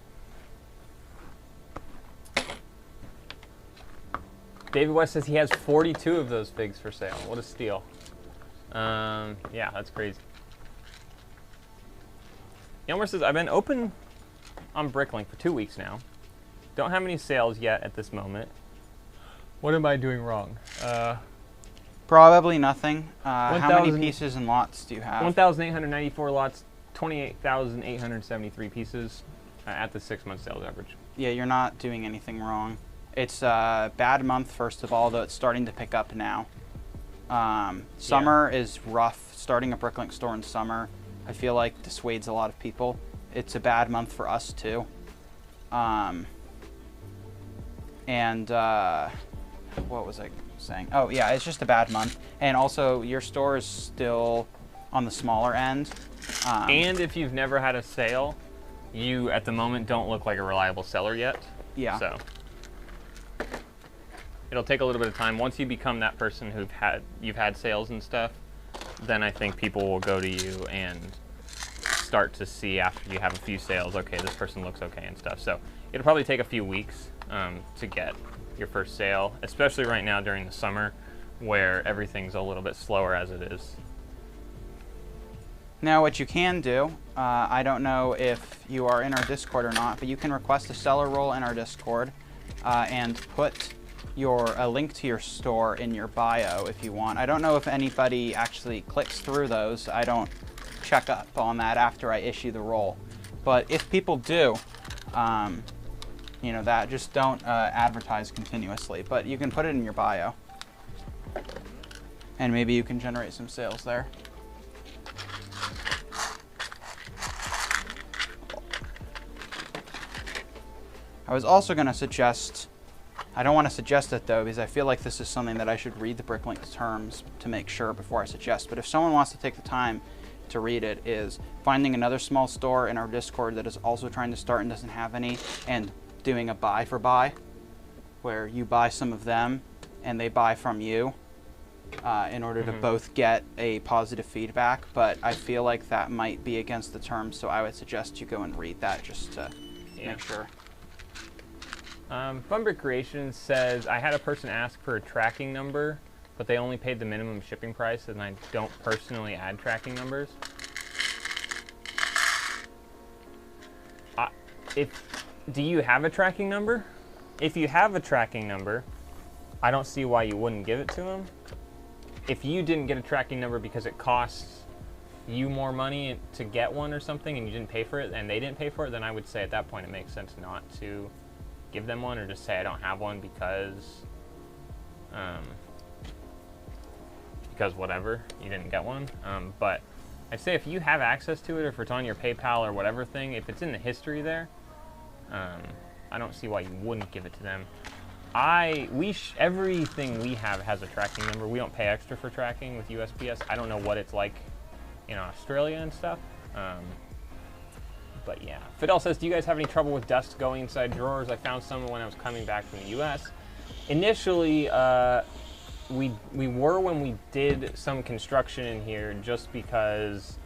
David West says he has 42 of those figs for sale. What a steal. Yeah, that's crazy. Elmer says, I've been open on BrickLink for 2 weeks now. Don't have any sales yet at this moment. What am I doing wrong? Probably nothing. How many pieces and lots do you have? 1,894 lots, 28,873 pieces at the 6-month sales average. Yeah, you're not doing anything wrong. It's a bad month, first of all, though it's starting to pick up now. Summer is rough. Starting a BrickLink store in summer, I feel like dissuades a lot of people. It's a bad month for us too. What was I saying? Oh yeah, it's just a bad month. And also your store is still on the smaller end. And if you've never had a sale, you at the moment don't look like a reliable seller yet. Yeah. So it'll take a little bit of time. Once you become that person you've had sales and stuff, then I think people will go to you and start to see after you have a few sales, okay, this person looks okay and stuff. So it'll probably take a few weeks to get your first sale, especially right now during the summer where everything's a little bit slower as it is. Now what you can do, I don't know if you are in our Discord or not, but you can request a seller role in our Discord and put a link to your store in your bio if you want. I don't know if anybody actually clicks through those. I don't check up on that after I issue the role. But if people do, that just don't advertise continuously, but you can put it in your bio. And maybe you can generate some sales there. I was also going to suggest, I don't want to suggest it though, because I feel like this is something that I should read the BrickLink terms to make sure before I suggest, but if someone wants to take the time to read it, is finding another small store in our Discord that is also trying to start and doesn't have any, and doing a buy for buy, where you buy some of them and they buy from you in order to both get a positive feedback. But I feel like that might be against the terms, so I would suggest you go and read that just to make sure. Funbrick Creations says, I had a person ask for a tracking number but they only paid the minimum shipping price, and I don't personally add tracking numbers. Do you have a tracking number? If you have a tracking number, I don't see why you wouldn't give it to them. If you didn't get a tracking number because it costs you more money to get one or something and you didn't pay for it and they didn't pay for it, then I would say at that point it makes sense not to give them one, or just say I don't have one because whatever, you didn't get one. But I'd say if you have access to it, or if it's on your PayPal or whatever thing, if it's in the history there, I don't see why you wouldn't give it to them. Everything we have has a tracking number. We don't pay extra for tracking with USPS. I don't know what it's like in Australia and stuff. But yeah. Fidel says, do you guys have any trouble with dust going inside drawers? I found some when I was coming back from the US. Initially, we were when we did some construction in here, just because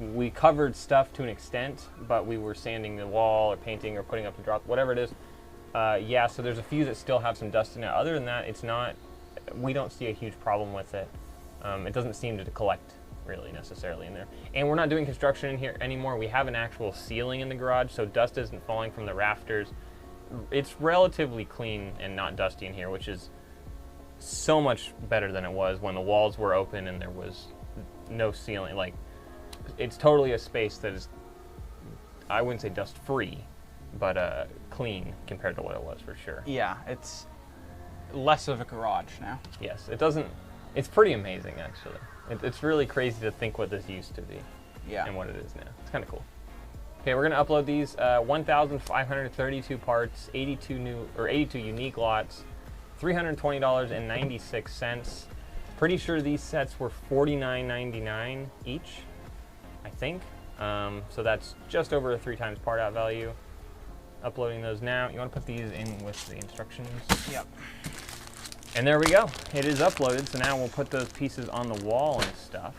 we covered stuff to an extent, but we were sanding the wall or painting or putting up the drop, whatever it is. Yeah, so there's a few that still have some dust in it. Other than that, we don't see a huge problem with it. It doesn't seem to collect really necessarily in there. And we're not doing construction in here anymore. We have an actual ceiling in the garage, so dust isn't falling from the rafters. It's relatively clean and not dusty in here, which is so much better than it was when the walls were open and there was no ceiling. Like, it's totally a space that is, I wouldn't say dust free, but clean compared to what it was for sure. Yeah, it's less of a garage now. Yes, it's pretty amazing actually. It's really crazy to think what this used to be. Yeah. And what it is now. It's kind of cool. Okay, we're gonna upload these 1,532 parts, 82 unique lots, $320.96. Pretty sure these sets were $49.99 each, I think. So that's just over a 3 times part out value. Uploading those now. You want to put these in with the instructions? Yep. And there we go. It is uploaded. So now we'll put those pieces on the wall and stuff.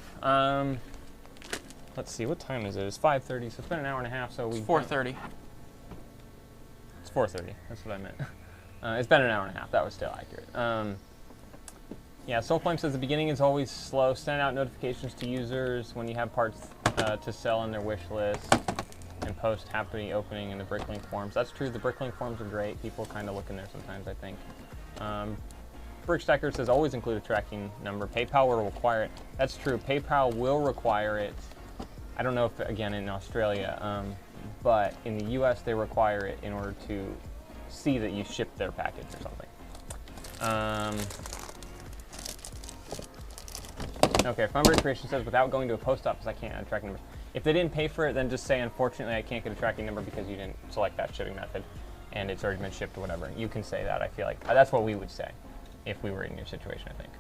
Let's see, what time is it? It's 5:30, so it's been an hour and a half. So it's 4:30. It's 4:30. That's what I meant. It's been an hour and a half. That was still accurate. Yeah, Soulflame says the beginning is always slow. Send out notifications to users when you have parts to sell in their wish list, and post happy opening in the BrickLink forums. That's true. The BrickLink forums are great. People kind of look in there sometimes, I think. Brickstacker says always include a tracking number. PayPal will require it. That's true. PayPal will require it. I don't know if, again, in Australia, but in the US they require it in order to see that you shipped their package or something. Okay, Funberry Creation says, without going to a post office, I can't add tracking numbers. If they didn't pay for it, then just say, unfortunately, I can't get a tracking number because you didn't select that shipping method and it's already been shipped or whatever. You can say that. I feel like that's what we would say if we were in your situation, I think.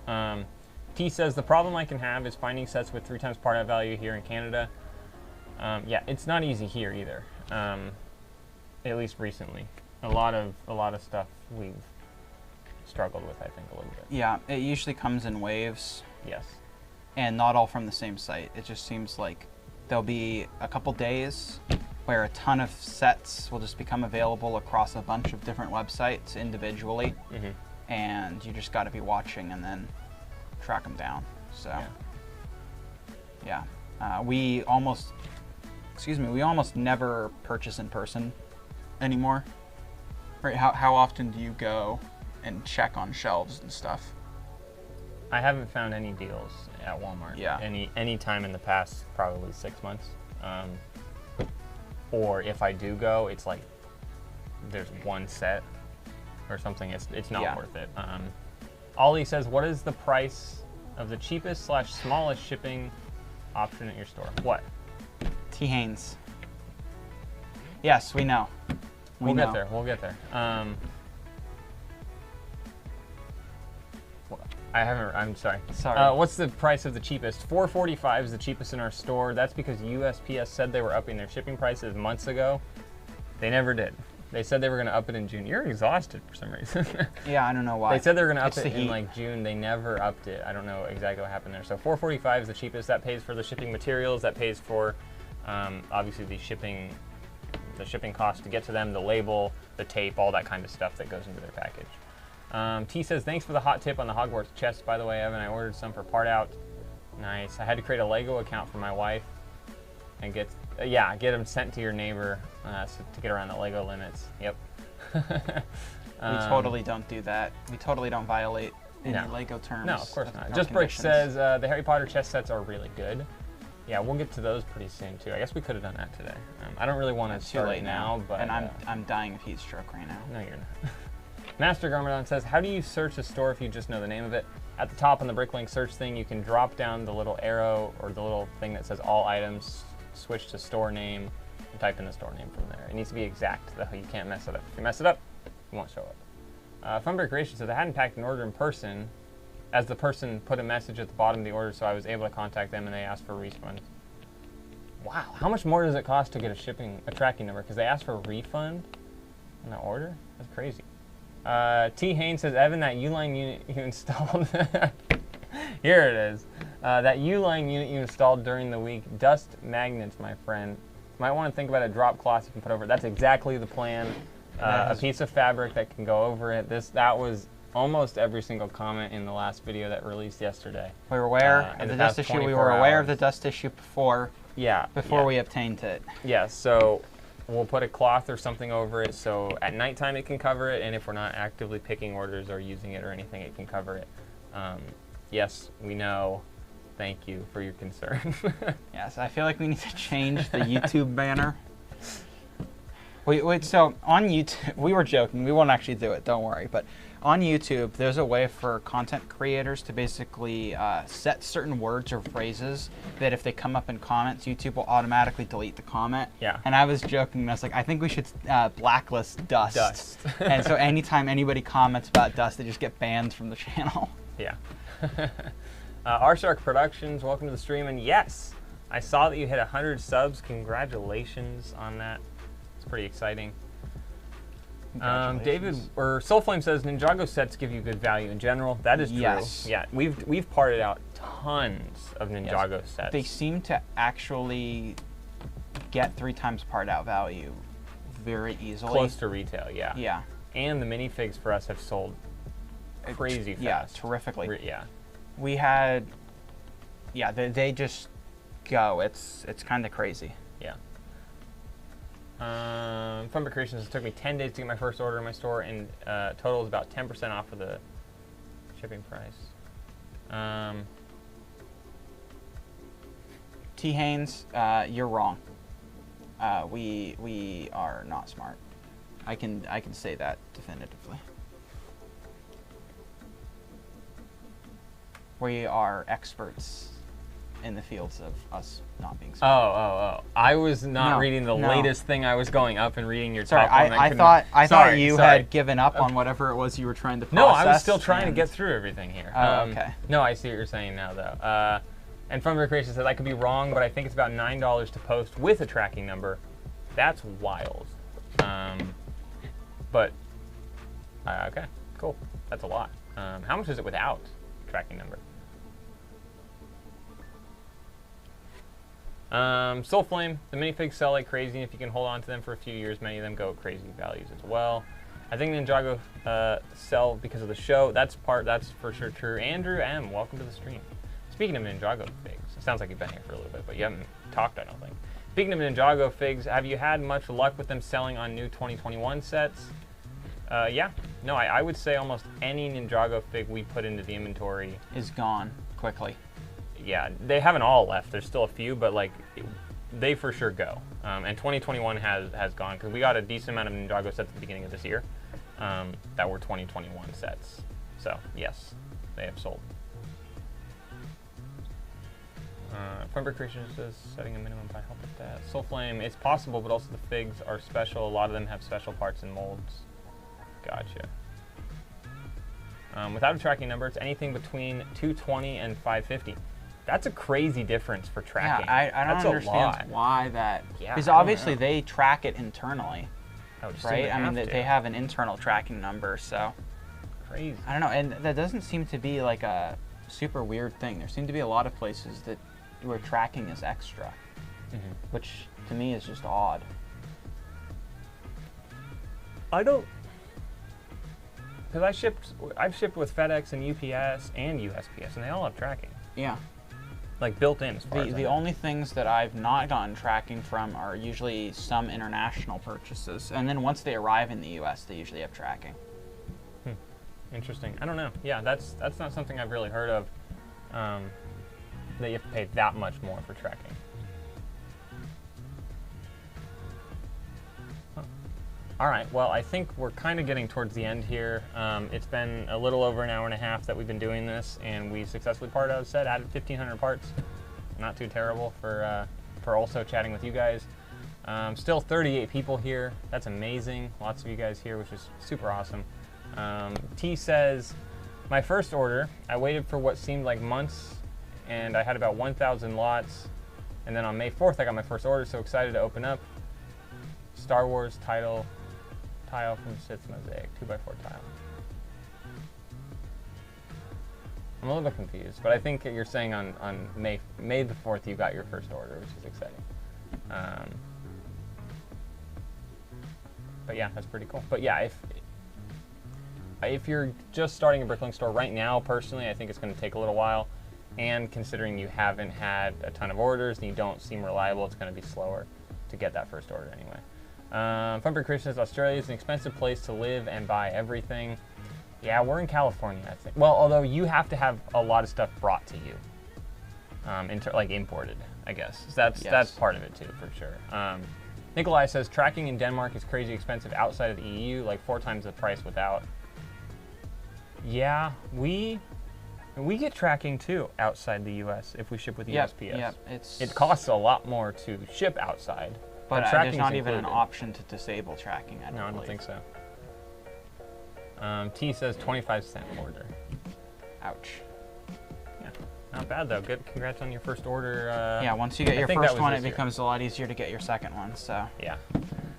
T says, the problem I can have is finding sets with 3 times part out value here in Canada. Yeah, it's not easy here either, at least recently. A lot of stuff we've struggled with, I think, a little bit. Yeah, it usually comes in waves. Yes. And not all from the same site. It just seems like there'll be a couple days where a ton of sets will just become available across a bunch of different websites individually. Mm-hmm. And you just got to be watching and then track them down. So, yeah. We almost never purchase in person anymore. Right? How often do you go and check on shelves and stuff? I haven't found any deals at Walmart. Yeah. Any time in the past probably 6 months. Or if I do go, it's like there's one set or something. It's not worth it. Ollie says, what is the price of the cheapest / smallest shipping option at your store? What? T. Haynes. Yes, we know. We'll get there. We'll get there. I'm sorry. Sorry. What's the price of the cheapest? $4.45 is the cheapest in our store. That's because USPS said they were upping their shipping prices months ago. They never did. They said they were going to up it in June. You're exhausted for some reason. Yeah, I don't know why. They said they were going to up it in like June. They never upped it. I don't know exactly what happened there. So $4.45 is the cheapest. That pays for the shipping materials. That pays for obviously the shipping cost to get to them, the label, the tape, all that kind of stuff that goes into their package. T says, thanks for the hot tip on the Hogwarts chest, by the way, Evan. I ordered some for part out. Nice. I had to create a Lego account for my wife and get them sent to your neighbor to get around the Lego limits. Yep. We totally don't do that. We totally don't violate any Lego terms. No, of course not. No Just Brick conditions. says the Harry Potter chess sets are really good. Yeah, we'll get to those pretty soon too. I guess we could have done that today. I don't really want to start late it now, but and I'm dying of heat stroke right now. No, you're not. Master Garmadon says, how do you search a store if you just know the name of it? At the top on the BrickLink search thing, you can drop down the little arrow or the little thing that says all items, switch to store name, and type in the store name from there. It needs to be exact, though. You can't mess it up. If you mess it up, it won't show up. Funberg Creation says, I hadn't packed an order in person, as the person put a message at the bottom of the order, so I was able to contact them and they asked for a refund. Wow, how much more does it cost to get a tracking number? Because they asked for a refund on the order? That's crazy. T. Haynes says, Evan, that U-line unit you installed. Here it is. That U-line unit you installed during the week, dust magnets, my friend. Might want to think about a drop cloth you can put over it. That's exactly the plan. A piece of fabric that can go over it. That was almost every single comment in the last video that released yesterday. We were aware of the dust issue. We were aware of the dust issue before. Before we obtained it. Yeah, so we'll put a cloth or something over it so at nighttime it can cover it, and if we're not actively picking orders or using it or anything, it can cover it. Yes, we know. Thank you for your concern. Yes, I feel like we need to change the YouTube banner. Wait, so on YouTube, we were joking. We won't actually do it, don't worry. But on YouTube, there's a way for content creators to basically set certain words or phrases that if they come up in comments, YouTube will automatically delete the comment. Yeah. And I was joking. I was like, I think we should blacklist dust. And so anytime anybody comments about dust, they just get banned from the channel. Yeah. R-Shark Productions, welcome to the stream. And yes, I saw that you hit 100 subs. Congratulations on that. It's pretty exciting. David or Soulflame says Ninjago sets give you good value in general. That is true. Yes. Yeah, we've parted out tons of Ninjago sets. They seem to actually get 3 times part out value very easily. Close to retail, yeah. Yeah. And the minifigs for us have sold crazy fast. Yeah, terrifically. Yeah. We had, they just go. It's kind of crazy. Yeah. Funberg Creations, it took me 10 days to get my first order in my store, and total is about 10% off of the shipping price. T. Haynes, you're wrong. We are not smart. I can say that definitively. We are experts in the fields of us not being smart. Oh. I was not reading the latest thing. I was going up and reading your Sorry, top one. I thought you had given up on whatever it was you were trying to process. No, I was still trying to get through everything here. Okay. No, I see what you're saying now, though. And Funberg Creation says, I could be wrong, but I think it's about $9 to post with a tracking number. That's wild. But, okay, cool. That's a lot. How much is it without tracking number? Soulflame, the minifigs sell like crazy, and if you can hold on to them for a few years, many of them go at crazy values as well. I think Ninjago sell because of the show. That's for sure true. Andrew M, welcome to the stream. Speaking of Ninjago figs, it sounds like you've been here for a little bit, but you haven't talked, I don't think. Speaking of Ninjago figs, have you had much luck with them selling on new 2021 sets? Yeah. No, I would say almost any Ninjago fig we put into the inventory is gone quickly. Yeah, they haven't all left. There's still a few, but like they for sure go. And 2021 has gone because we got a decent amount of Ninjago sets at the beginning of this year that were 2021 sets. So yes, they have sold. Funberg Creations is setting a minimum by help with that. Soulflame, it's possible, but also the figs are special. A lot of them have special parts and molds. Gotcha. Without a tracking number, it's anything between 220 and 550. That's a crazy difference for tracking. Yeah, I don't understand why that. Yeah, because obviously they track it internally, right? I mean, they have an internal tracking number, so. Crazy. I don't know, and that doesn't seem to be like a super weird thing. There seem to be a lot of places where tracking is extra, which to me is just odd. Because I've shipped with FedEx and UPS and USPS, and they all have tracking. Yeah. Like built in as far as I The know. only things that I've not gotten tracking from are usually some international purchases, and then once they arrive in the U.S., they usually have tracking. Interesting. I don't know. Yeah, that's not something I've really heard of. That you have to pay that much more for tracking. Huh. All right. Well, I think we're kind of getting towards the end here. It's been a little over an hour and a half that we've been doing this, and we successfully parted out a set, added 1,500 parts. Not too terrible for also chatting with you guys. Still 38 people here. That's amazing. Lots of you guys here, which is super awesome. T says, my first order, I waited for what seemed like months, and I had about 1,000 lots. And then on May 4th, I got my first order, so excited to open up. Star Wars tile from Sith's Mosaic, 2x4 tile. I'm a little bit confused, but I think you're saying on May the 4th you got your first order, which is exciting. But yeah, that's pretty cool. But yeah, if you're just starting a BrickLink store right now, personally, I think it's going to take a little while. And considering you haven't had a ton of orders and you don't seem reliable, it's going to be slower to get that first order anyway. Funberg Christian says, Australia is an expensive place to live and buy everything. Yeah, we're in California, I think. Well, although you have to have a lot of stuff brought to you, like imported, I guess. So that's part of it too, for sure. Nikolai says, tracking in Denmark is crazy expensive outside of the EU, like 4 times the price without. Yeah, we get tracking too outside the U.S. if we ship with USPS. Yep, it costs a lot more to ship outside. But there's not even an included. option to disable tracking, I don't think so. T says 25-cent order. Ouch. Yeah, not bad though. Good. Congrats on your first order. Yeah, once you get your first one, it becomes a lot easier to get your second one. So. Yeah.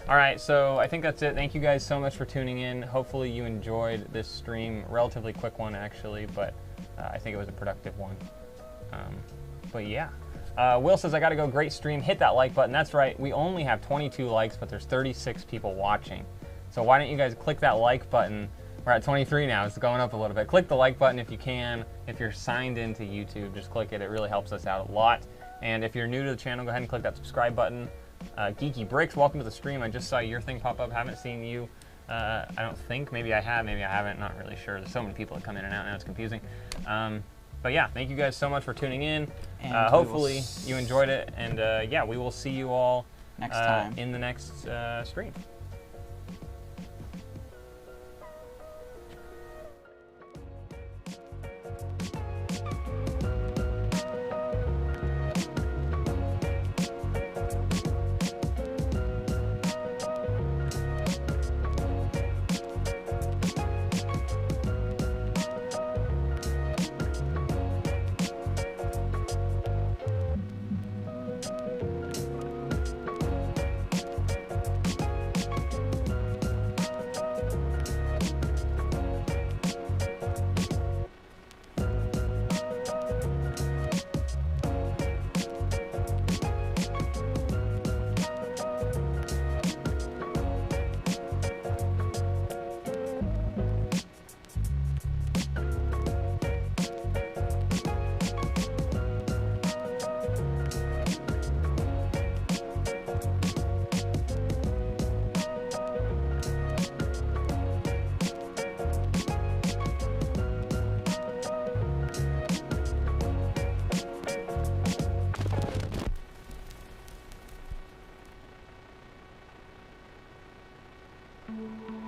All right, so I think that's it. Thank you guys so much for tuning in. Hopefully you enjoyed this stream. Relatively quick one, actually, but I think it was a productive one. But yeah. Will says, I got to go. Great stream. Hit that like button. That's right. We only have 22 likes, but there's 36 people watching. So why don't you guys click that like button? We're at 23 now. It's going up a little bit. Click the like button if you can. If you're signed into YouTube, just click it. It really helps us out a lot. And if you're new to the channel, go ahead and click that subscribe button. Geeky Bricks, welcome to the stream. I just saw your thing pop up. Haven't seen you. I don't think. Maybe I have. Maybe I haven't. Not really sure. There's so many people that come in and out now. It's confusing. But yeah, thank you guys so much for tuning in. Hopefully you enjoyed it. And yeah, we will see you all next time in the next stream. Thank you.